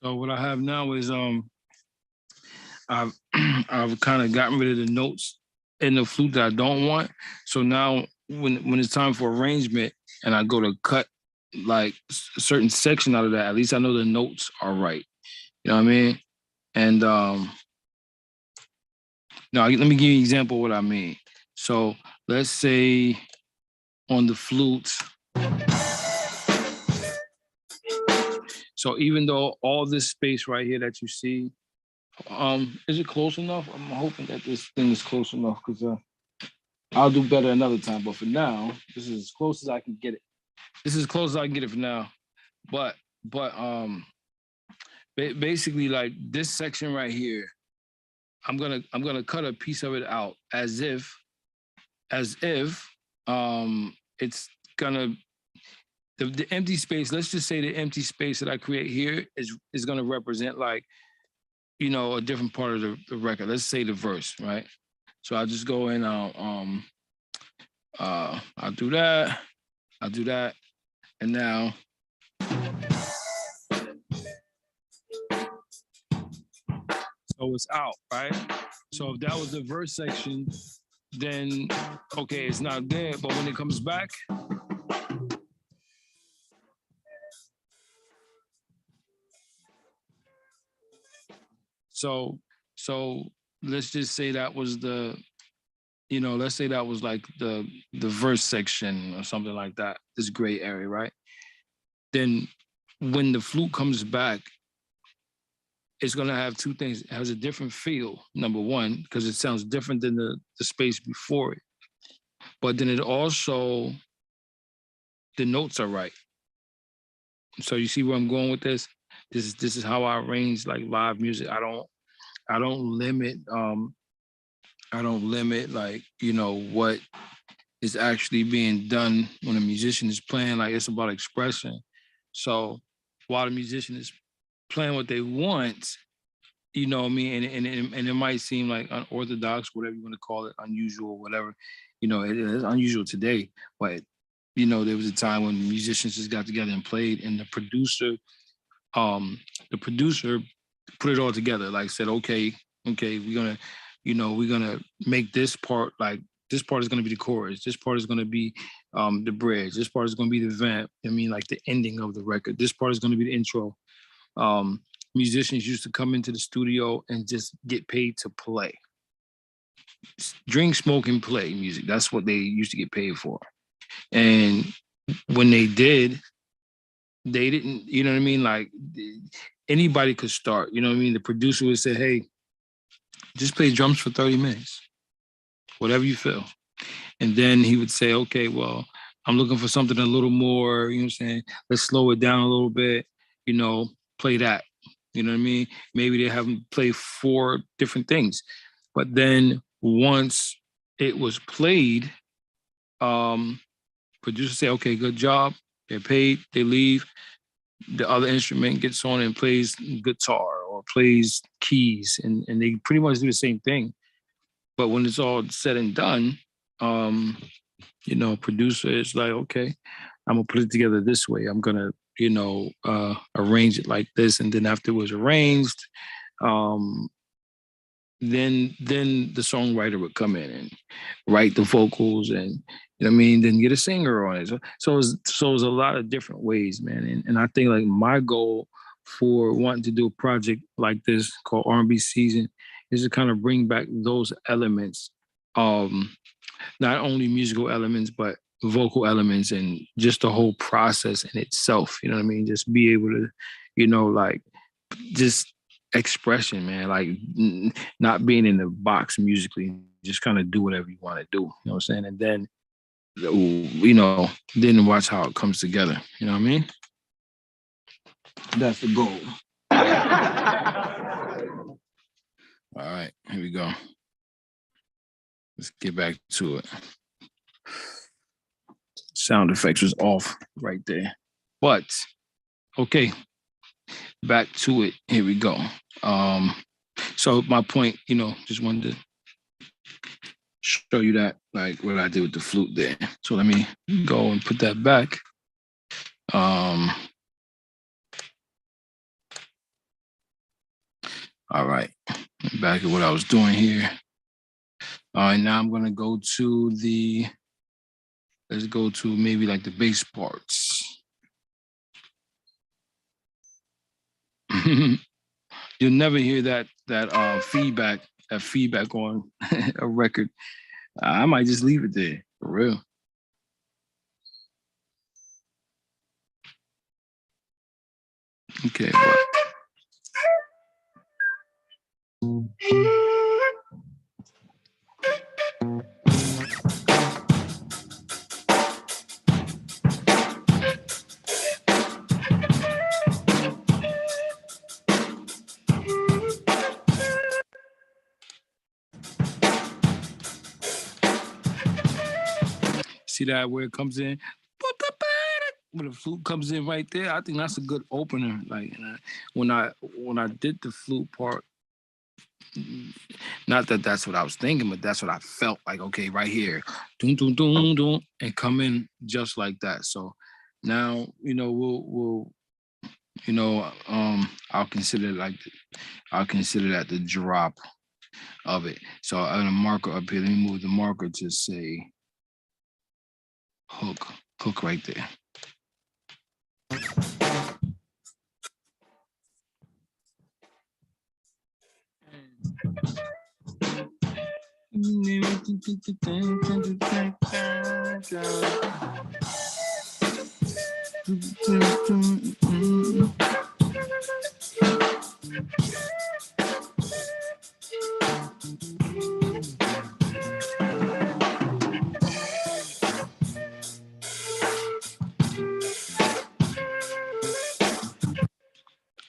So what I have now is I've I've kind of gotten rid of the notes in the flute that I don't want. So now when it's time for arrangement and I go to cut like a certain section out of that, at least I know the notes are right. You know what I mean? And now let me give you an example of what I mean. So let's say on the flute. So even though all this space right here that you see, is it close enough? I'm hoping that this thing is close enough because I'll do better another time. But for now, this is as close as I can get it. This is as close as I can get it for now. But basically like this section right here, I'm gonna cut a piece of it out as if it's gonna the empty space. Let's just say the empty space that I create here is gonna represent like, you know, a different part of the record. Let's say the verse, right? So I'll just go in. I'll do that. I'll do that, and now. So it's out, right? So if that was the verse section, then okay, it's not there. But when it comes back, so let's just say that was the, you know, let's say that was like the verse section or something like that, this gray area, right? Then when the flute comes back, it's gonna have two things. It has a different feel, number one, because it sounds different than the space before it. But then it also, the notes are right. So you see where I'm going with this? This is how I arrange like live music. I don't limit like, you know, what is actually being done when a musician is playing. Like it's about expression. So while the musician is playing what they want, you know what I mean, and it might seem like unorthodox, whatever you want to call it, unusual, whatever. You know, it is unusual today, but you know, there was a time when musicians just got together and played, and the producer put it all together. Like said, okay, we're gonna, you know, we're gonna make this part like this part is gonna be the chorus. This part is gonna be the bridge. This part is gonna be the vamp. I mean, like the ending of the record. This part is gonna be the intro. Um, Musicians used to come into the studio and just get paid to play. Drink, smoke, and play music. That's what they used to get paid for. And when they did, they didn't, you know what I mean? Like anybody could start, you know what I mean? The producer would say, hey, just play drums for 30 minutes, whatever you feel. And then he would say, okay, well, I'm looking for something a little more, you know what I'm saying? Let's slow it down a little bit, you know, play that. You know what I mean? Maybe they have them play 4 different things. But then once it was played, producers say, okay, good job. They're paid, they leave. The other instrument gets on and plays guitar or plays keys, and they pretty much do the same thing. But when it's all said and done, you know, producer is like, okay, I'm gonna put it together this way. I'm gonna, you know, arrange it like this, and then after it was arranged, then the songwriter would come in and write the vocals, and you know what I mean, then get a singer on it. So it's a lot of different ways, man. And I think like my goal for wanting to do a project like this called R&B Season is to kind of bring back those elements, not only musical elements but vocal elements and just the whole process in itself. You know what I mean? Just be able to, you know, like just expression, man. Like not being in the box musically, just kind of do whatever you want to do. You know what I'm saying? And then, you know, then watch how it comes together. You know what I mean? That's the goal. All right, here we go. Let's get back to it. Sound effects was off right there. But okay, back to it. Here we go. So my point, you know, just wanted to show you that, like what I did with the flute there. So let me go and put that back. All right, back at what I was doing here. All right, now I'm gonna go to the, let's go to maybe like the bass parts. You'll never hear that feedback on a record. I might just leave it there for real. Okay, but see that where it comes in, when the flute comes in right there, I think that's a good opener. Like when I did the flute part, not that that's what I was thinking, but that's what I felt like. Okay, right here, doom doom doom doom, and come in just like that. So now we'll I'll consider that the drop of it. So I'm gonna marker up here. Let me move the marker to say hook right there.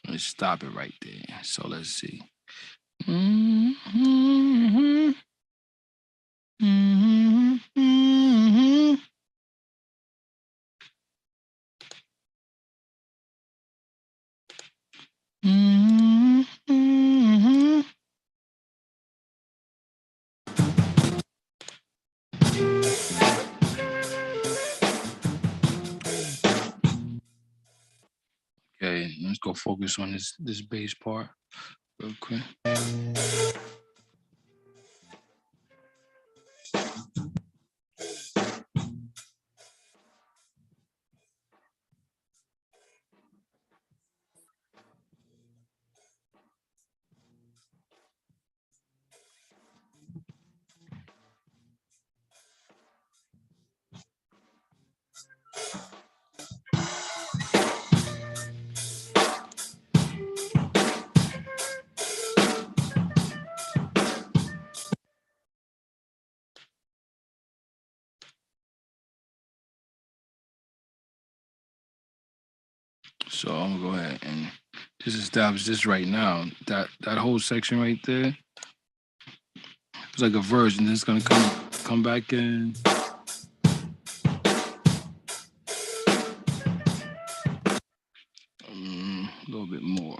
Let's stop it right there. So let's see. Okay, let's go focus on this bass part real quick. So I'm gonna go ahead and just establish this right now. That whole section right there, it's like a version. It's gonna come back in. A little bit more.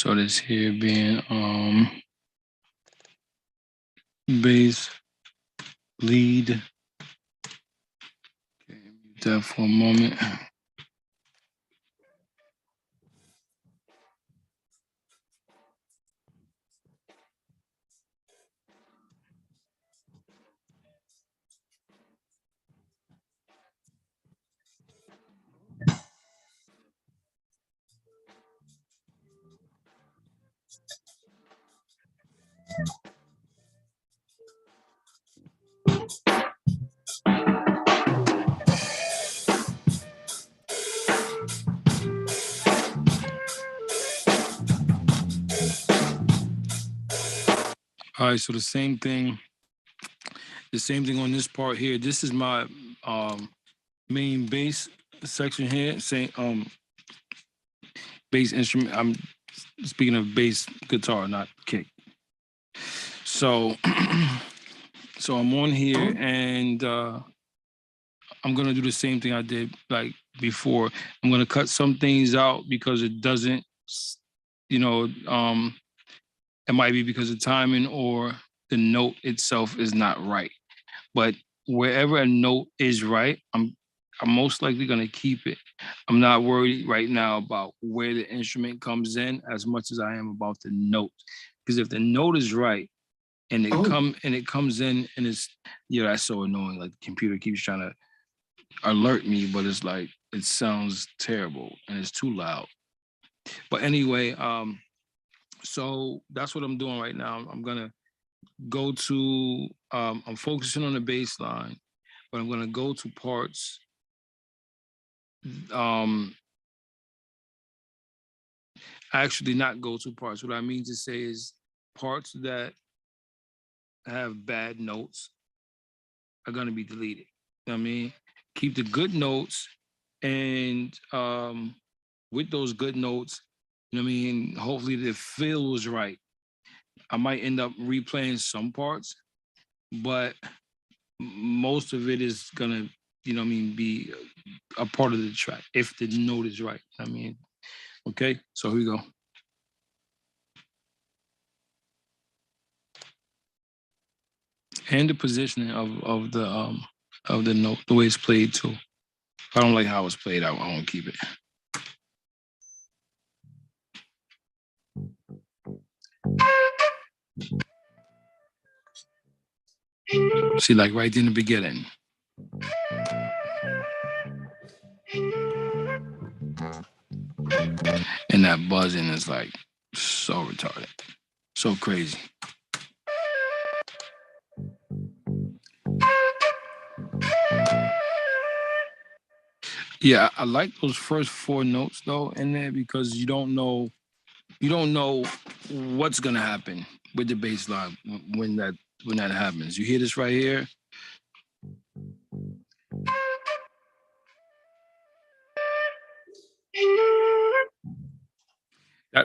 So this here being bass lead. Okay, mute that for a moment. All right, so the same thing on this part here. This is my main bass section here. Same bass instrument. I'm speaking of bass guitar, not kick. So so I'm on here and I'm gonna do the same thing I did like before. I'm gonna cut some things out because it doesn't, you know, it might be because of timing or the note itself is not right. But wherever a note is right, I'm most likely gonna keep it. I'm not worried right now about where the instrument comes in as much as I am about the note. Because if the note is right and it comes in and it's, yeah, that's so annoying. Like the computer keeps trying to alert me, but it's like it sounds terrible and it's too loud. But anyway, so that's what I'm doing right now. I'm gonna go to I'm focusing on the bass line, but I'm gonna go to parts. Actually not go to parts. What I mean to say is parts that have bad notes are gonna be deleted. You know what I mean? Keep the good notes and with those good notes, you know what I mean, hopefully the feel was right. I might end up replaying some parts, but most of it is gonna, you know what I mean, be a part of the track if the note is right. I mean, okay, so here we go. And the positioning of the note, the way it's played too. If I don't like how it's played, I won't keep it. See, like right in the beginning. And that buzzing is like so retarded, so crazy. Yeah, I like those first four notes though in there because you don't know what's gonna happen with the bass line when that happens. You hear this right here?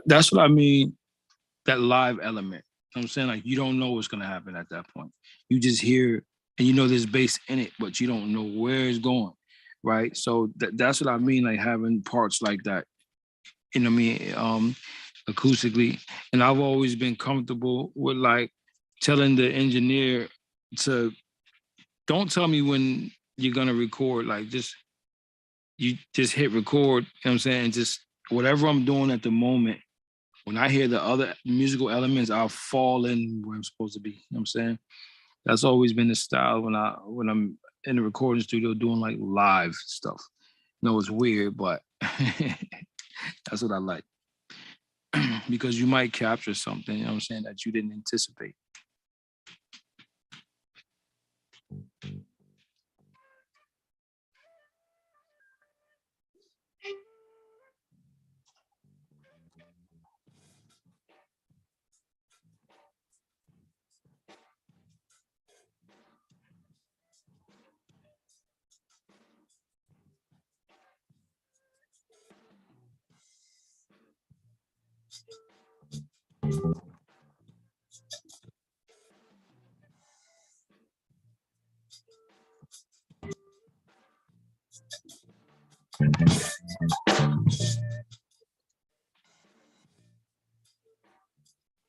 That's what I mean. That live element. You know what I'm saying, like you don't know what's gonna happen at that point. You just hear and you know there's bass in it, but you don't know where it's going, right? So that's what I mean, like having parts like that. You know what I mean? Acoustically, and I've always been comfortable with like telling the engineer to don't tell me when you're gonna record. Like you just hit record. You know what I'm saying? Just whatever I'm doing at the moment. When I hear the other musical elements, I'll fall in where I'm supposed to be. You know what I'm saying? That's always been the style when I'm in the recording studio doing like live stuff. You know, it's weird, but that's what I like. Because you might capture something, you know what I'm saying, that you didn't anticipate.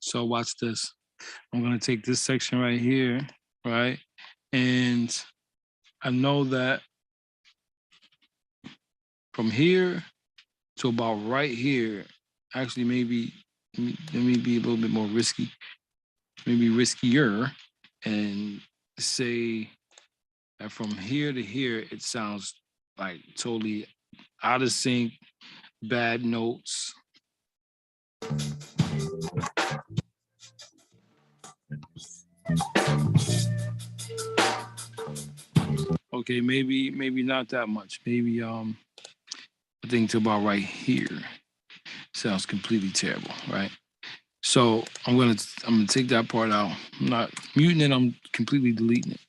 So watch this. I'm gonna take this section right here, right? And I know that from here to about right here, actually maybe let me be a little bit more risky, maybe riskier, and say that from here to here, it sounds like totally out of sync, bad notes. Okay, maybe not that much. Maybe I think to about right here sounds completely terrible, right? So I'm gonna take that part out. I'm not muting it, I'm completely deleting it.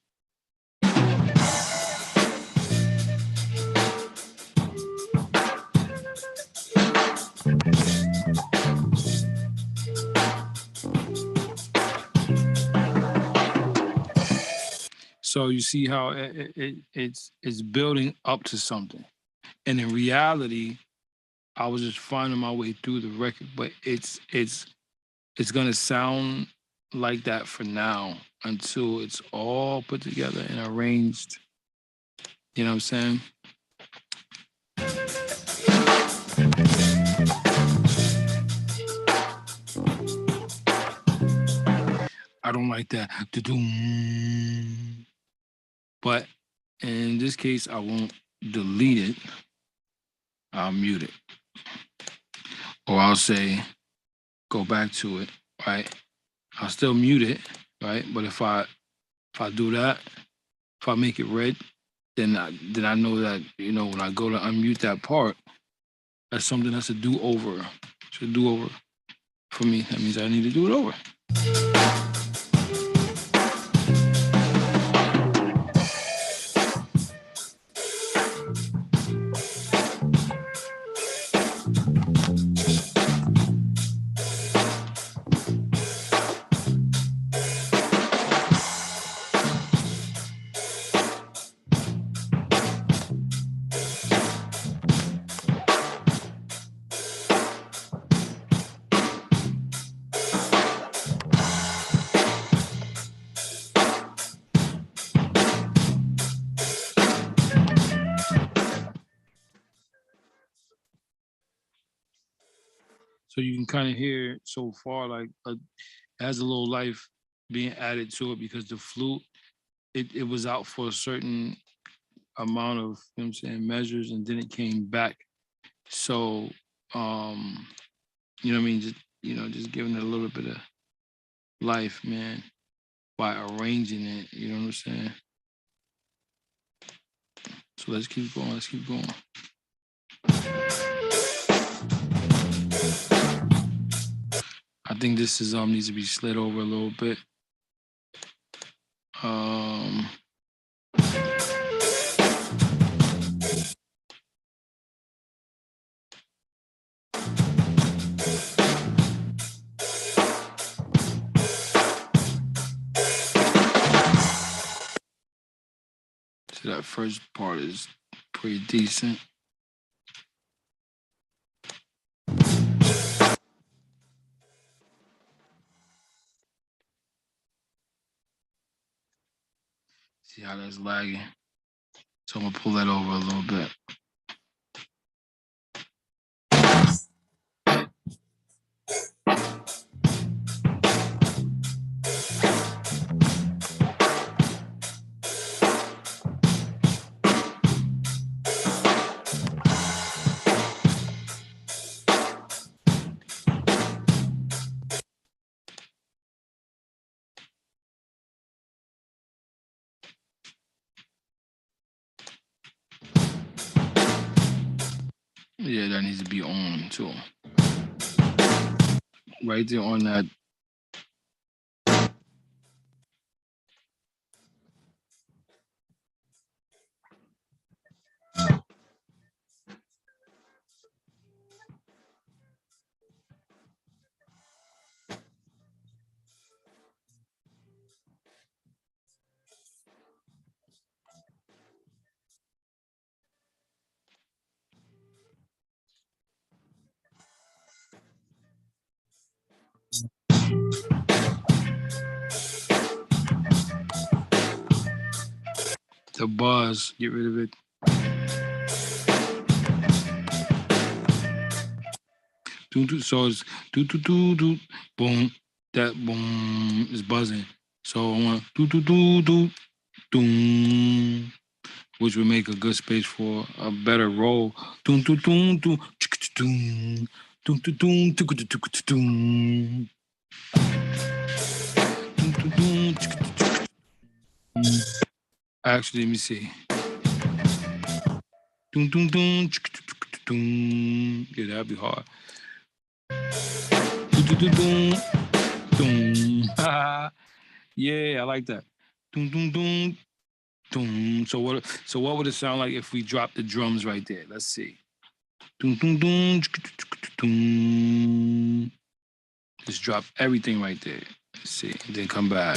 So you see how it's building up to something. And in reality, I was just finding my way through the record, but it's gonna sound like that for now until it's all put together and arranged. You know what I'm saying? I don't like that. But in this case, I won't delete it. I'll mute it. Or I'll say, go back to it, right? I'll still mute it, right? But if I do that, if I make it red, then I know that, you know, when I go to unmute that part, that's something that's a do-over. It's a do-over for me. That means I need to do it over. So you can kind of hear so far like it has a little life being added to it because the flute, it was out for a certain amount of, you know what I'm saying, measures, and then it came back. So you know what I mean, just, you know, just giving it a little bit of life, man, by arranging it, you know what I'm saying? So let's keep going, let's keep going. I think this is needs to be slid over a little bit. So that first part is pretty decent. See how that's lagging. So I'm gonna pull that over a little bit. Yeah, that needs to be on too. Right there on that. the buzz. Get rid of it. So it's do do do do boom. That boom is buzzing. So I want do do do do doom, which would make a good space for a better roll. Doom doom doom doom doom doom doom doom doom. Actually, let me see. Doom doom doom doom. Yeah, that'd be hard. Doom doom doom doom. Yeah, I like that. Doom doom doom doom. So what would it sound like if we dropped the drums right there? Let's see. Doom doom doom doom. Just drop everything right there. Let's see. Then come back.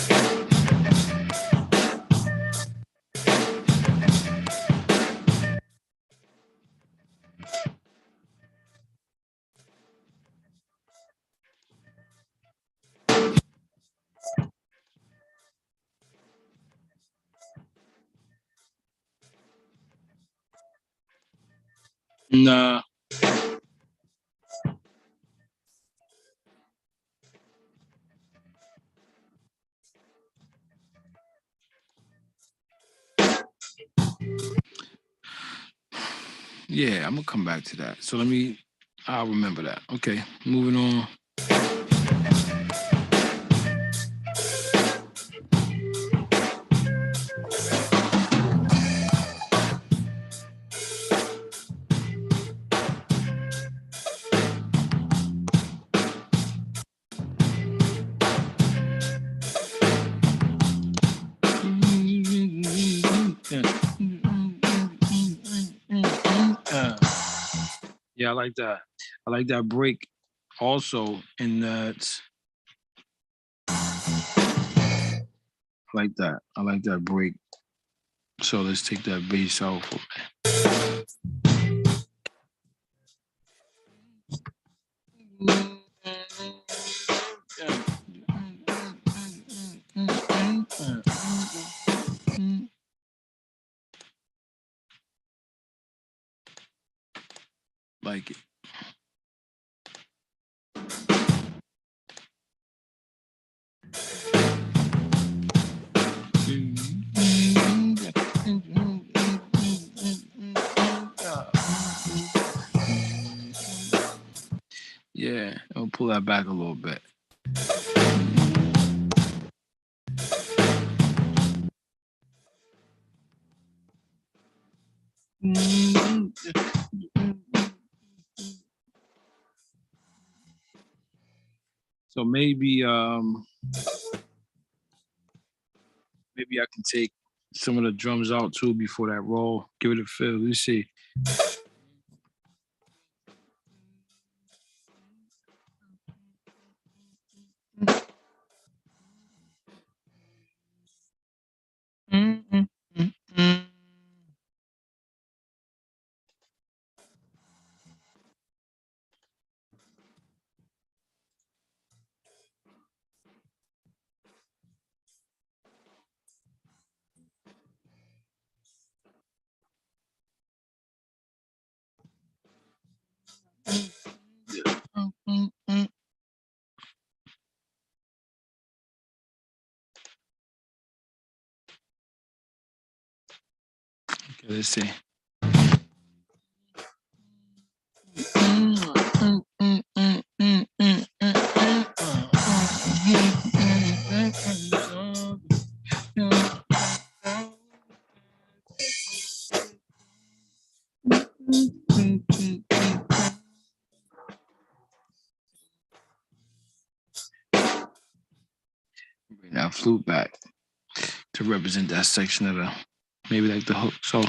Nah. Yeah, I'm gonna come back to that. So I'll remember that. Okay, moving on. Yeah, I like that. I like that break also in that. I like that. I like that break. So let's take that bass out. Like it. Yeah, I'll pull that back a little bit. So maybe I can take some of the drums out too before that roll. Give it a feel. Let's see. Okay, let's see. Bring that flute back to represent that section of the, maybe like the hook. So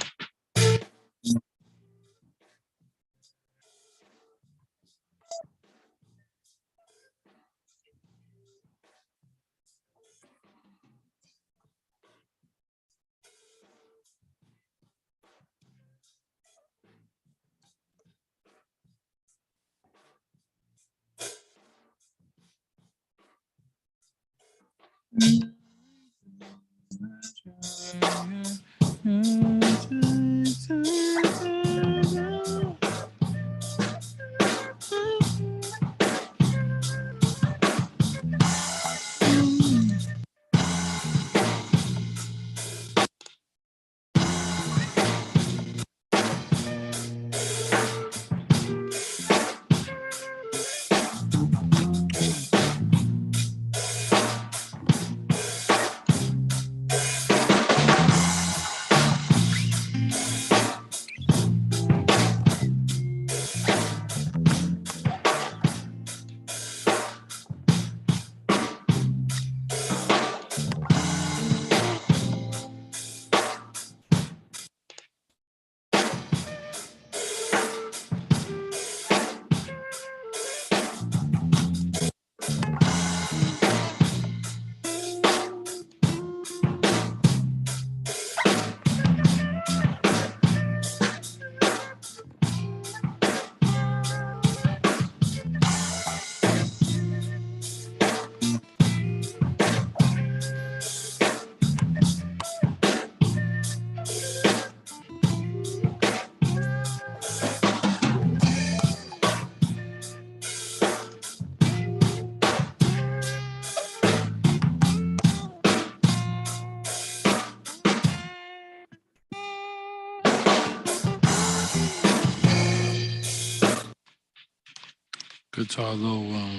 guitar low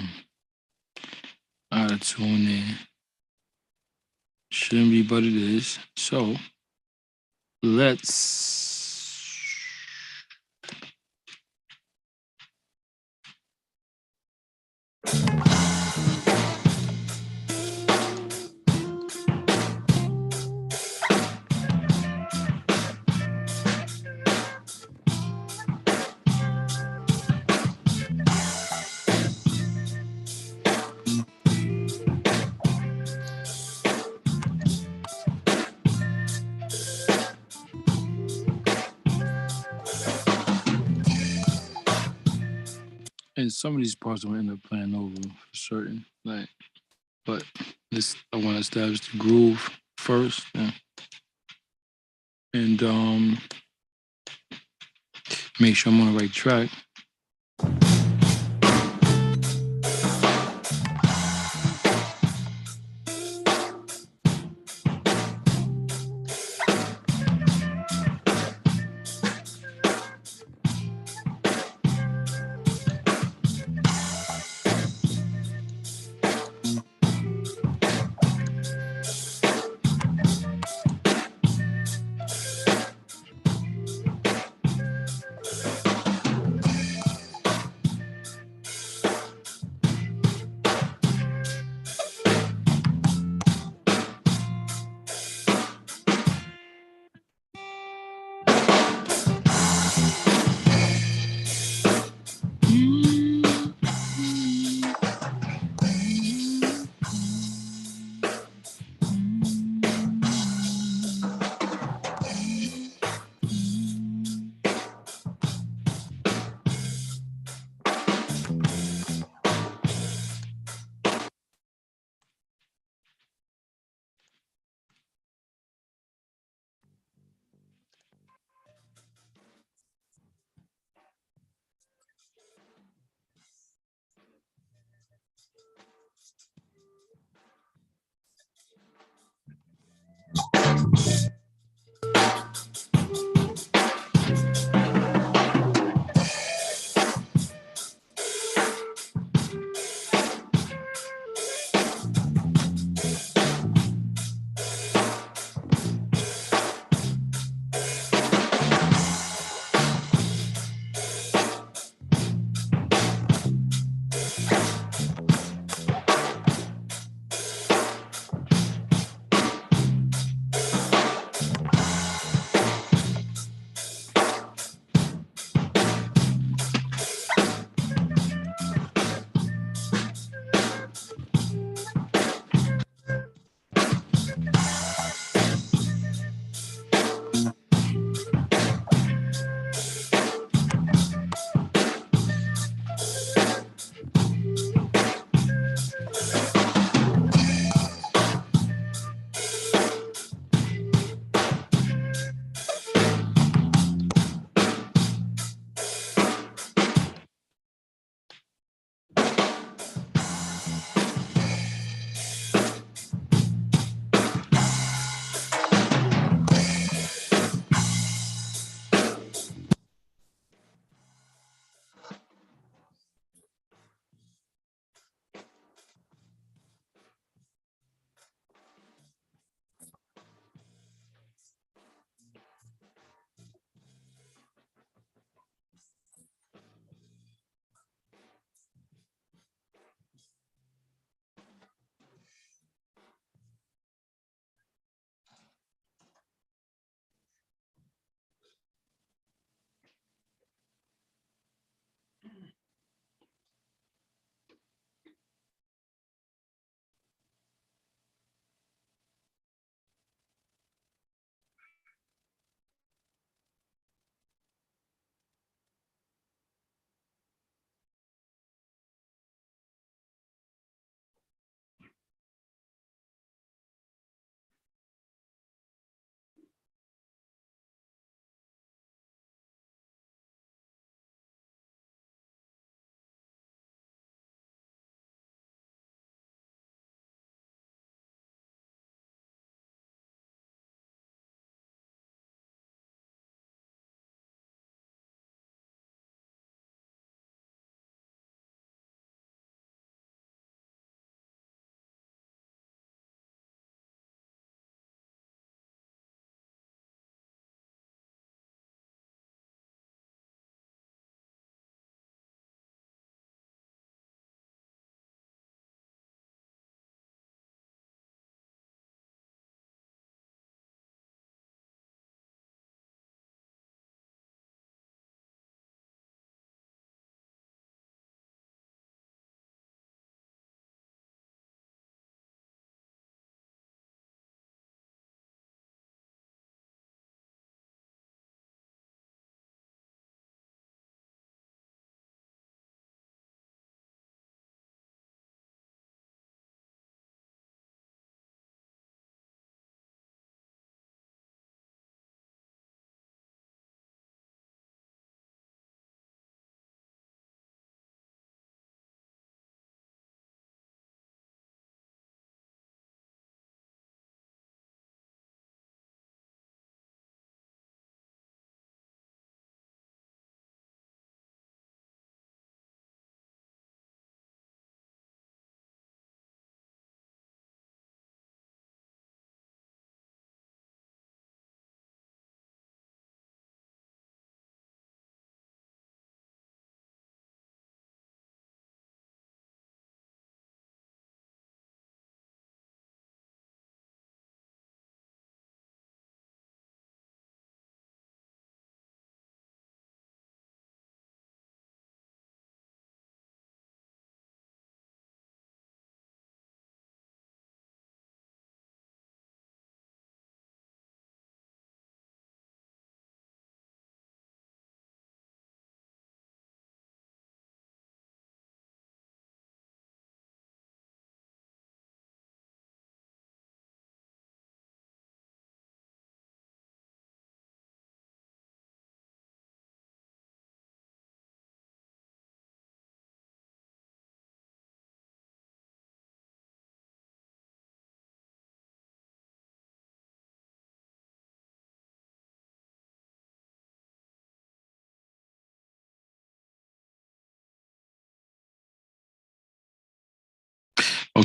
out of tune there. Shouldn't be, but it is. So let's and some of these parts will end up playing over for certain, like, but this I want to establish the groove first, and make sure I'm on the right track.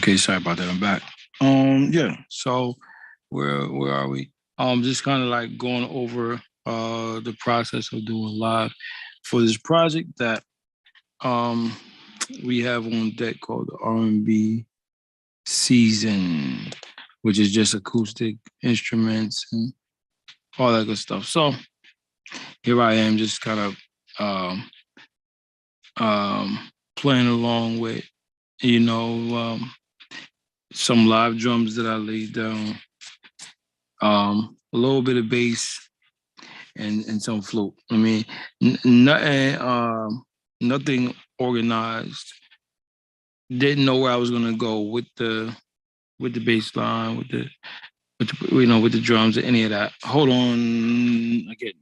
Okay, sorry about that. I'm back. Yeah. So where are we? Just kind of like going over the process of doing live for this project that um we have on deck called the R&B season, which is just acoustic instruments and all that good stuff. So here I am, just kind of playing along with, you know, some live drums that I laid down, a little bit of bass and some flute. I mean, nothing organized. Didn't know where I was gonna go with the bass line, with the drums, or any of that. Hold on, again.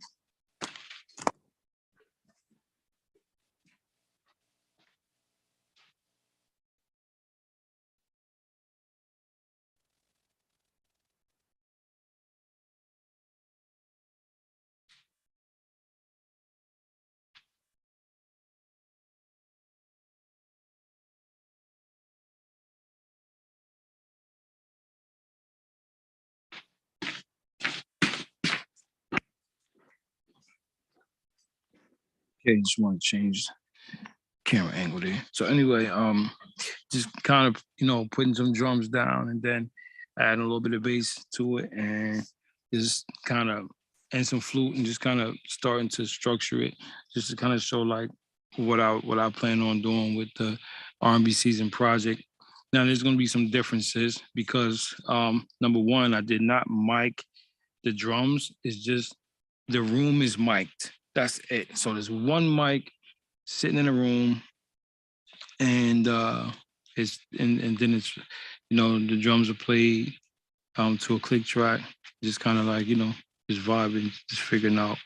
Okay, just want to change camera angle there. So anyway, just kind of putting some drums down and then adding a little bit of bass to it and just kind of and some flute and just kind of starting to structure it just to kind of show like what I plan on doing with the R&B season project. Now there's going to be some differences because number one, I did not mic the drums. It's just the room is mic'd. That's it. So there's one mic sitting in a room and and then it's the drums are played to a click track, just kind of like just vibing, just figuring out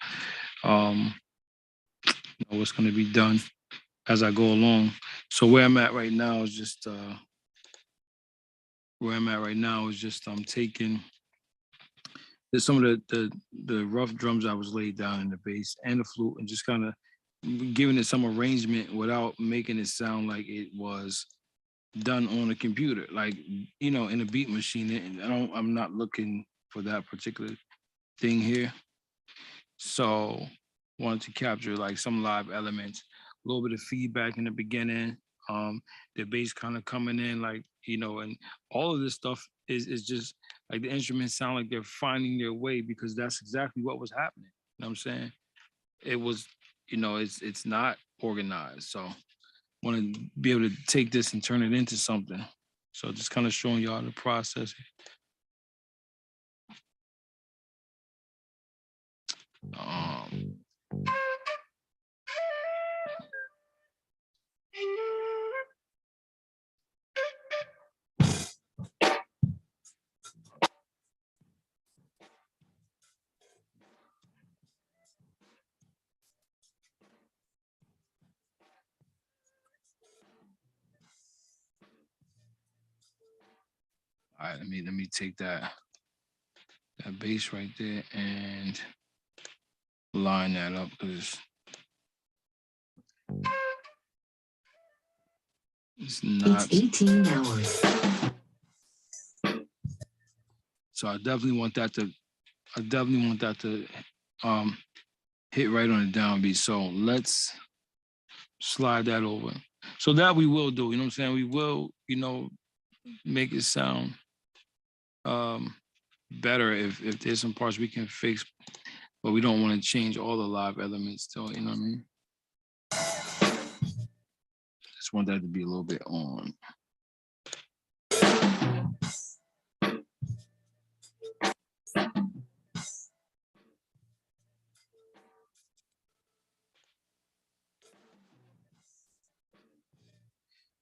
um what's going to be done as I go along. So where I'm at right now is just I'm taking some of the rough drums I was laid down in the bass and the flute and just kind of giving it some arrangement without making it sound like it was done on a computer, like in a beat machine. And I'm not looking for that particular thing here. So wanted to capture like some live elements, a little bit of feedback in the beginning, the bass kind of coming in like, and all of this stuff is just like the instruments sound like they're finding their way because that's exactly what was happening. You know what I'm saying? It was, it's not organized. So want to be able to take this and turn it into something. So just kind of showing y'all the process. Um, all right, let me take that bass right there and line that up because it's not. It's 18 hours. So I definitely want that to hit right on the downbeat. So let's slide that over. So that we will do, you know what I'm saying? We will, make it sound better if there's some parts we can fix, but we don't want to change all the live elements to it, you know what I mean? Just want that to be a little bit on.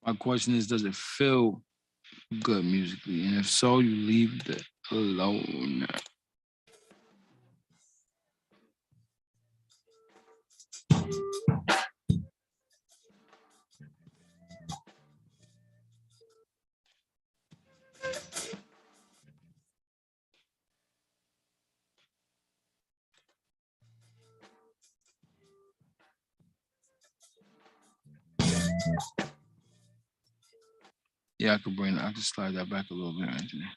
My question is, does it feel good musically? And if so, you leave it alone. Yeah, I could bring it. I could slide that back a little bit right there.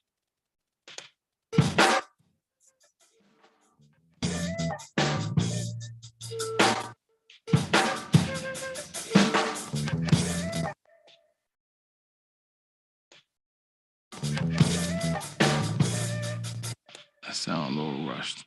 That sound a little rushed.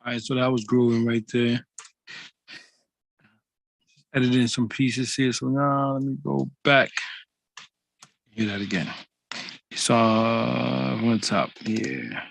All right, so that was grooving right there. Edited in some pieces here. So now let me go back. Hear that again. So from the top, yeah.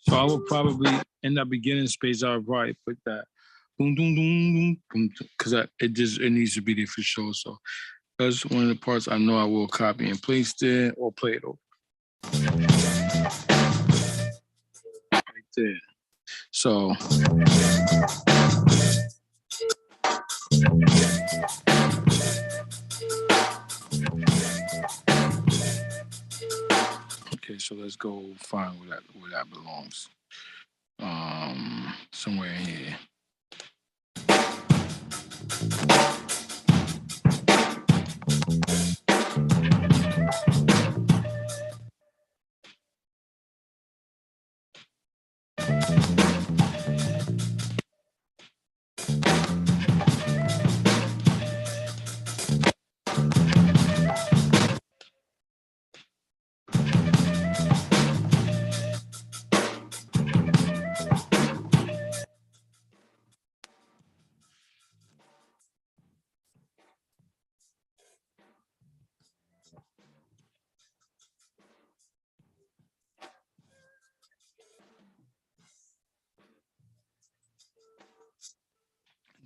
So I would probably in that beginning space, I would probably put that boom, boom, boom, boom, boom, because it needs to be there for sure. So that's one of the parts I know I will copy and paste there or play it over. Right there. So okay, so let's go find where that belongs. Somewhere in here.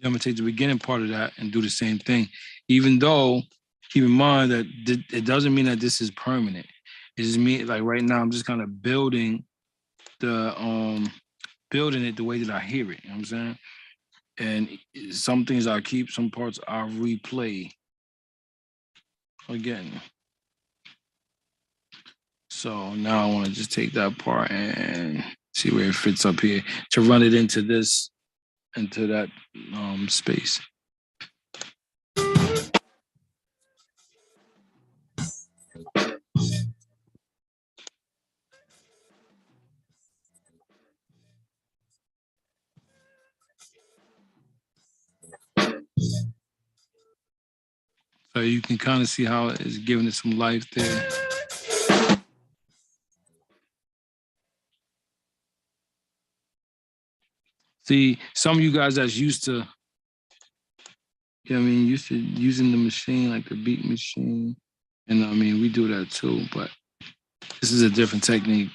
I'm gonna take the beginning part of that and do the same thing. Even though, keep in mind that it doesn't mean that this is permanent. It just means like right now I'm just kind of building building it the way that I hear it. You know what I'm saying? And some things I keep, some parts I replay again. So now I want to just take that part and see where it fits up here to run it into that space. So you can kind of see how it's giving it some life there. See, some of you guys that's used to, you know what I mean, used to using the machine, like the beat machine. And I mean, we do that too, but this is a different technique.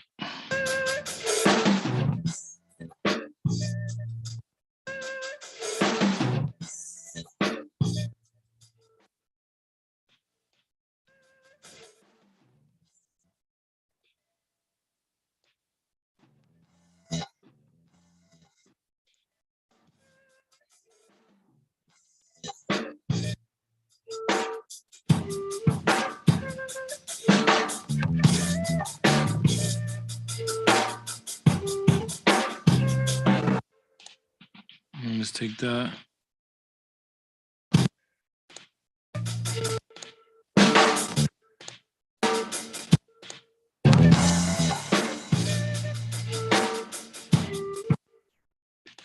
Let's take that.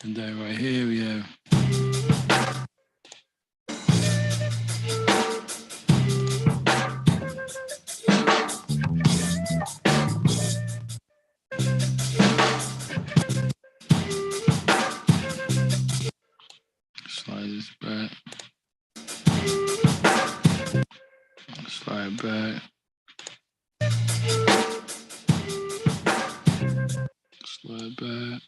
And then right here we have slide this back. bad.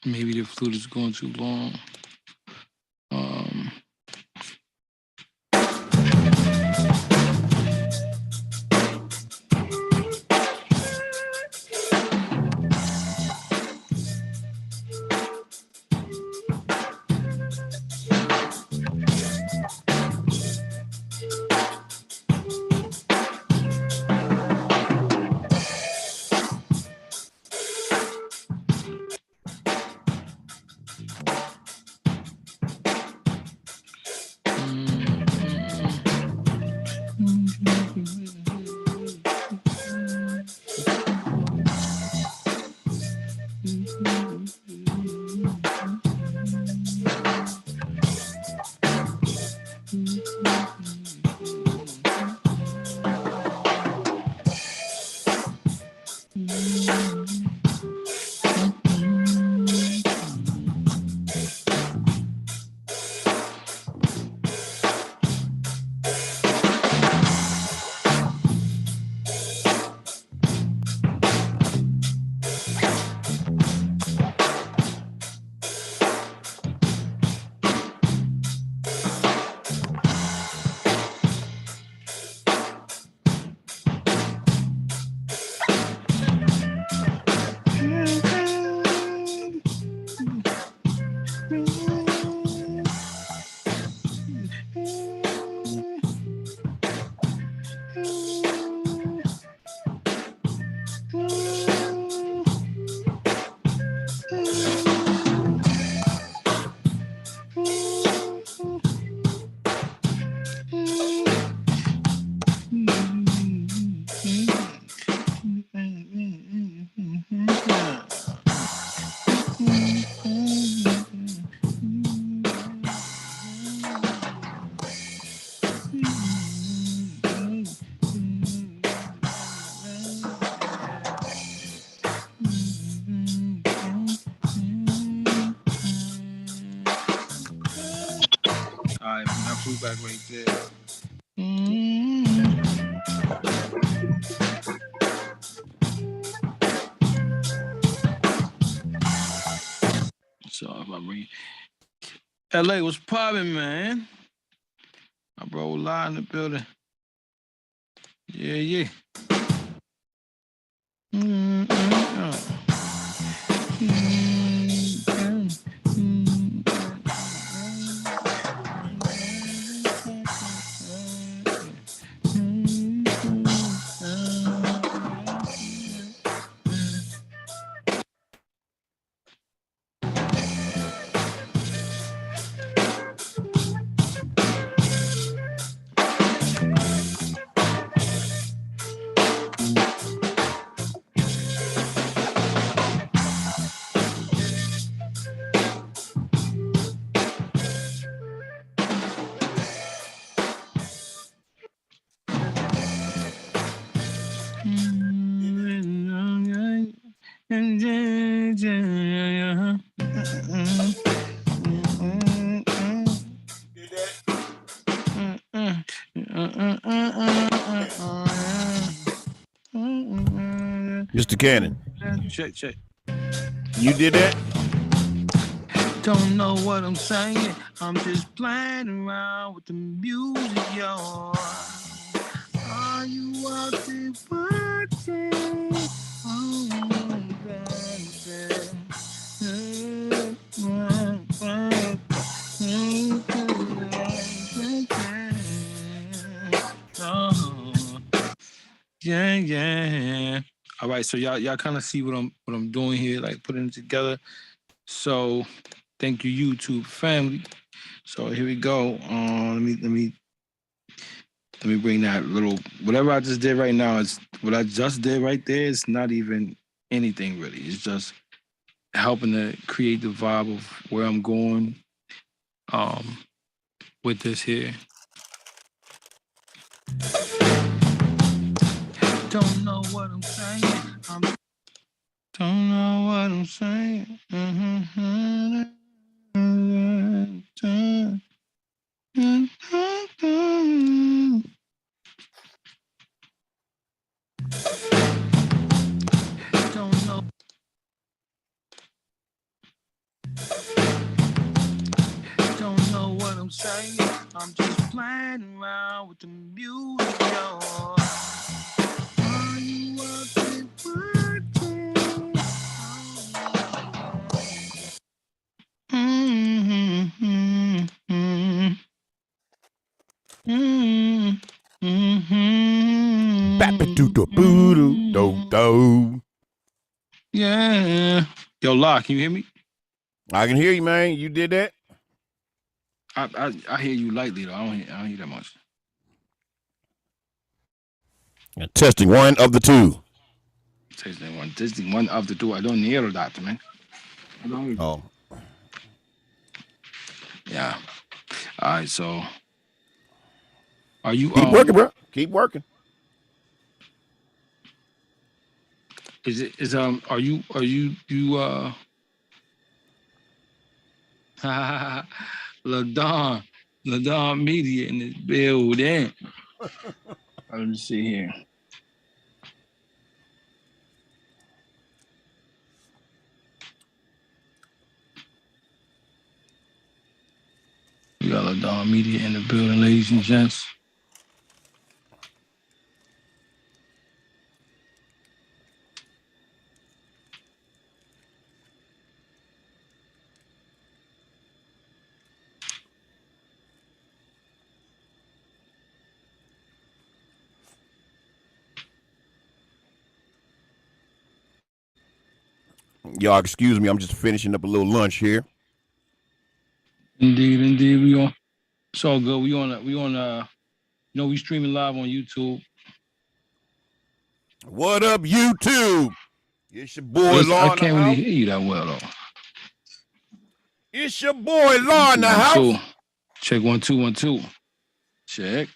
Maybe the flute is going too long. All right, I flew back right there. So if I bring LA, what's poppin', man? My bro live in the building. Yeah. Mr. Cannon. Check. You did that? Don't know what I'm saying. I'm just playing around with the music, y'all. Are you out there watching? Yeah. All right, so y'all kind of see what I'm doing here, like putting it together. So thank you, YouTube family. So here we go. Let me Let me bring that little, whatever I just did right now, is what I just did right there. It's not even anything really. It's just helping to create the vibe of where I'm going with this here. Don't know what I'm saying. Don't know what I'm saying. Don't know. Don't know what I'm saying. I'm just playing around with the music, y'all. Are you up and working? Bap-a-doo-doo-boo-doo-do-do. Yeah. Yo, Lock, can you hear me? I can hear you, man. You did that? I hear you lightly though. I don't hear that much. Testing 1 of the 2. Testing one of the two. I don't hear that, man. I don't hear. Oh. Yeah. All right. So, are you Keep working, bro. Keep working. Are you LaDon Media in this building. Let me see here. We got LaDon Media in the building, ladies and gents. Y'all excuse me. I'm just finishing up a little lunch here. Indeed. We on. It's all good. We we streaming live on YouTube. What up, YouTube? It's your boy Listen, Law I in the can't really house. hear you that well though. It's your boy Law in the house. 2, 1, 2. Check 1 2 1 2. Check.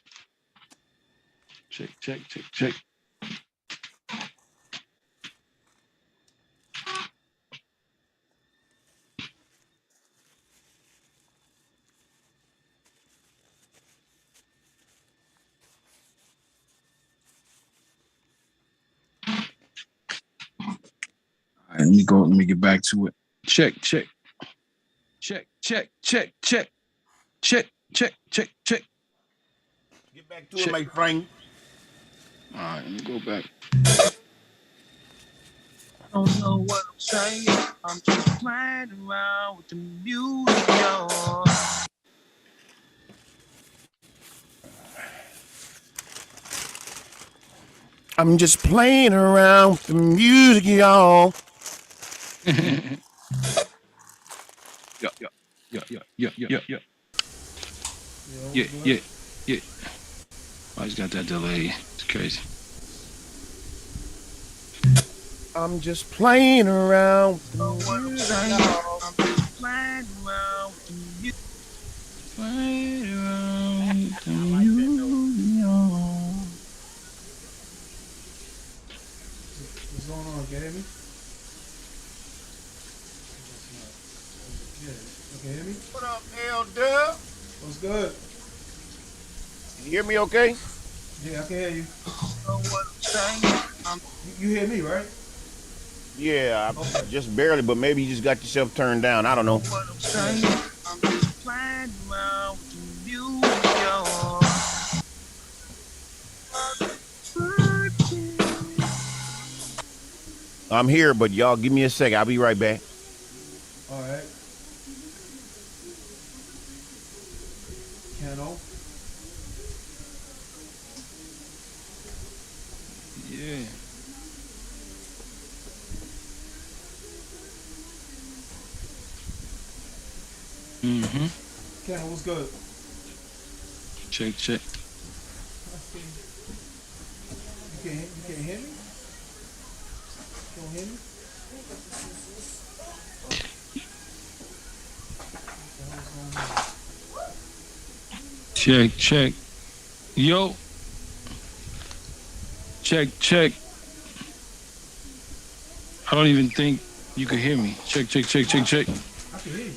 All right, let me go. Let me get back to it. Check. Get back to it, my friend. All right, let me go back. Don't know what I'm saying. I'm just playing around with the music, y'all. I'm just playing around with the music, y'all. Yeah. I just got that delay. It's crazy. I'm just playing around with the music, I'm just playing around with the music. Playing around with the music, y'all. What's going on, Gabby? Okay, hear me? What up, L-Dub? What's good? You hear me okay? Yeah, I can hear you. Know what I'm saying? You hear me, right? Yeah, just barely, but maybe you just got yourself turned down. I don't know. What I'm saying? I'm just playing around with the music, y'all. I'm here, but y'all give me a sec. I'll be right back. All right. CAN-NOE. Yeah. CAN-NOE, what's good? Check. don't hear me? Check, check. Yo. Check, check. I don't even think you can hear me. Check, check, check, check, check. I can hear you.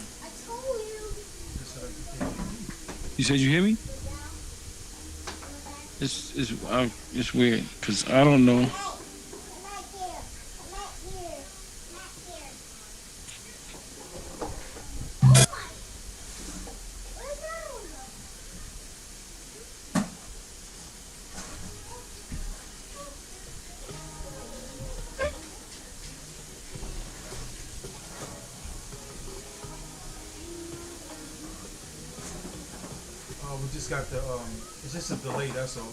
Just like you can't hear me. You said you hear me? It's weird because I don't know. We just got the it's just a delay, that's all.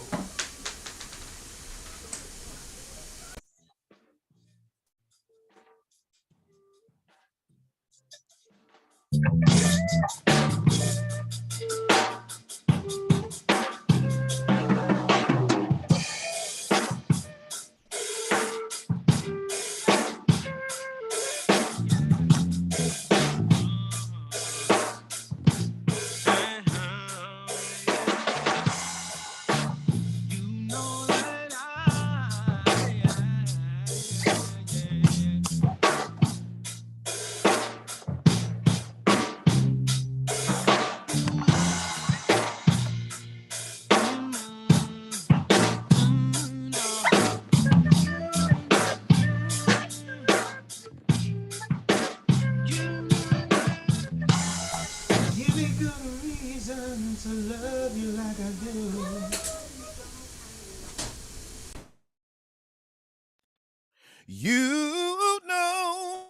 Give me good reason to love you like I do. You know.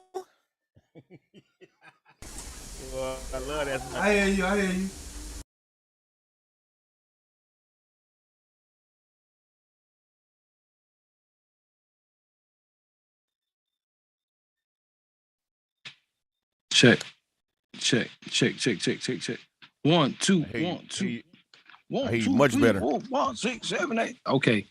Well, I love that. I hear you, I hear you. Check, check, check, check, check, check, check. One, two, I hear you. one, two, I one, hear you two, much three, better. 4, 5, 6, 7, 8. Okay.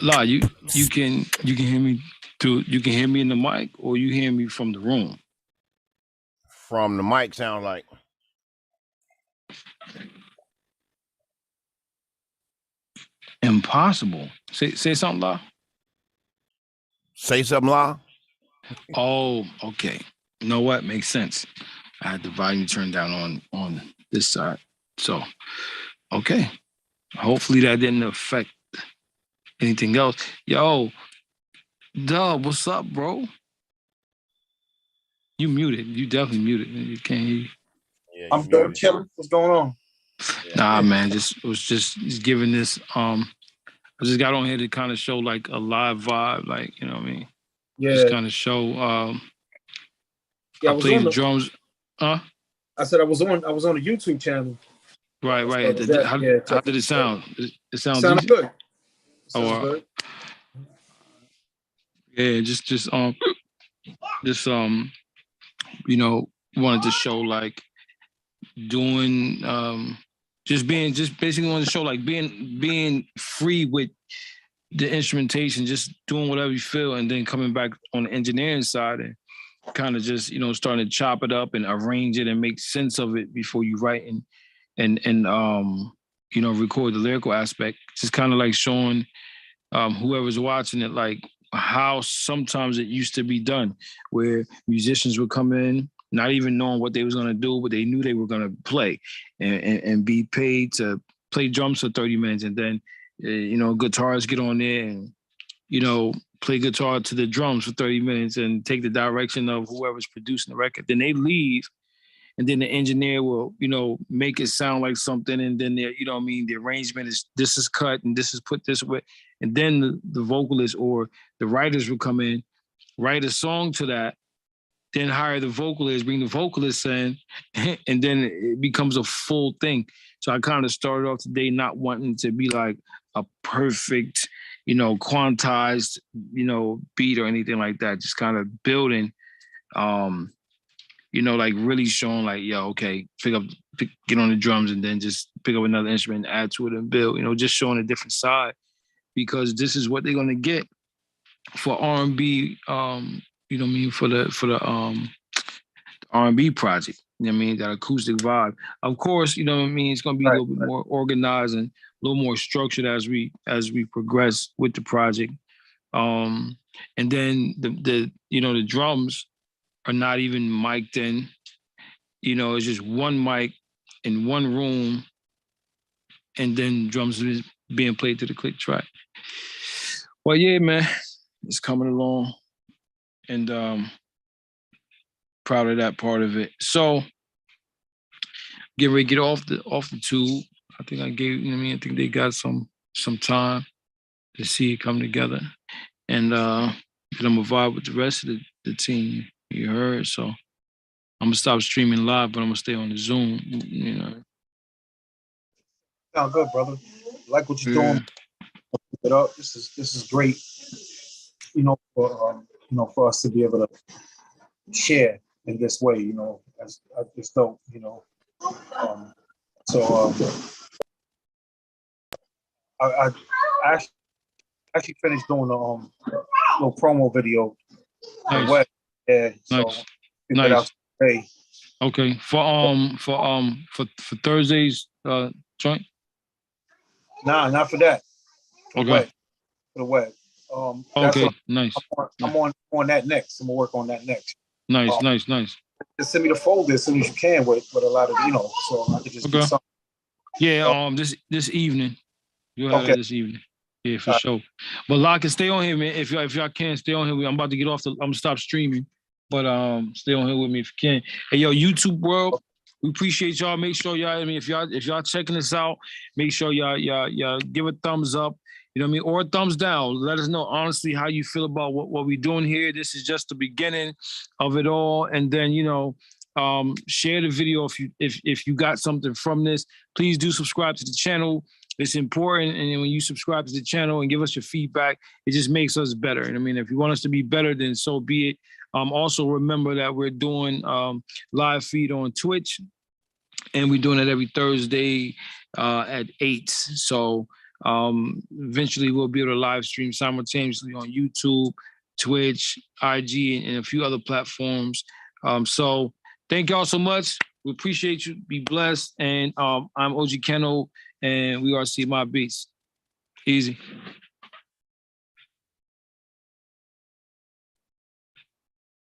La, you can hear me through. You can hear me in the mic, or you hear me from the room. From the mic, sound like. Impossible. Say something, La. Say something, La. Oh, okay. You know what? Makes sense. I had the volume turned down on this side. So, okay. Hopefully that didn't affect anything else. Yo, Dub, what's up, bro? You muted. You definitely muted. You can't hear you. Yeah, I'm good, chilling. What's going on? Nah, man. Just giving this. I just got on here to kind of show like a live vibe, like you know what I mean. Just Yeah, kind of show. yeah. I played the drums. Huh? I said I was on the YouTube channel. Right. Yeah, How did it sound? It sounds sounded decent. good. Sounds good. Yeah, just you know, wanted to show like doing just basically wanted to show like being free with the instrumentation, just doing whatever you feel, and then coming back on the engineering side and kind of just starting to chop it up and arrange it and make sense of it before you write and record the lyrical aspect. Just kind of like showing whoever's watching it like how sometimes it used to be done, where musicians would come in not even knowing what they was gonna do, but they knew they were gonna play and be paid to play drums for 30 minutes, and then guitarists get on there and play guitar to the drums for 30 minutes and take the direction of whoever's producing the record. Then they leave, and then the engineer will, make it sound like something, and then the arrangement is this is cut and this is put this way, and then the vocalist or the writers will come in, write a song to that, then hire the vocalist, bring the vocalist in, and then it becomes a full thing. So I kind of started off today not wanting to be like a perfect, quantized, beat or anything like that. Just kind of building, like really showing like, yo, okay, get on the drums and then just pick up another instrument and add to it and build, just showing a different side, because this is what they're going to get for R&B, you know what I mean, for the R&B project. You know what I mean, that acoustic vibe. Of course, you know what I mean, it's gonna be a little bit more organized and a little more structured as we progress with the project. And then the you know, the drums are not even mic'd in. You know, it's just one mic in one room, and then drums is being played to the click track. Well, yeah, man, it's coming along, and proud of that part of it. So, get ready to get off the tube. I think I gave, you know what I mean, I think they got some time to see it come together, and then I'm gonna vibe with the rest of the team. You heard, so I'm gonna stop streaming live, but I'm gonna stay on the Zoom. You know. Sound good, brother. Like what you're doing. Keep it up. This is great. You know, for us to be able to share in this way. You know, as it's dope. You know, I actually finished doing a little promo video. Nice. Web. Yeah. So Nice. get that out today. Okay. For Thursday's joint. Nah, not for that. Okay. Web. For the web. That's Okay. what Nice. I'm on that next. I'm gonna work on that next. Nice. Nice. Just send me the folder as soon as you can with a lot of, you know, so I could just do something. Yeah. This evening. You'll have that this evening. Yeah, for sure. But Lock, stay on here, man. If y'all can, stay on here. I'm about to get off I'm gonna stop streaming. But stay on here with me if you can. Hey, yo, YouTube world, we appreciate y'all. Make sure y'all, I mean, if y'all checking this out, make sure y'all give a thumbs up, you know what I mean, or a thumbs down. Let us know honestly how you feel about what we're doing here. This is just the beginning of it all. And then, you know, share the video if you got something from this. Please do subscribe to the channel. It's important, and when you subscribe to the channel and give us your feedback, it just makes us better. And I mean, if you want us to be better, then so be it. Also remember that we're doing live feed on Twitch, and we're doing it every Thursday at 8. So eventually we'll be able to live stream simultaneously on YouTube, Twitch, IG, and a few other platforms. So thank y'all so much. We appreciate you. Be blessed. And I'm OG CAN-NOE, and we are See My Beats. Easy.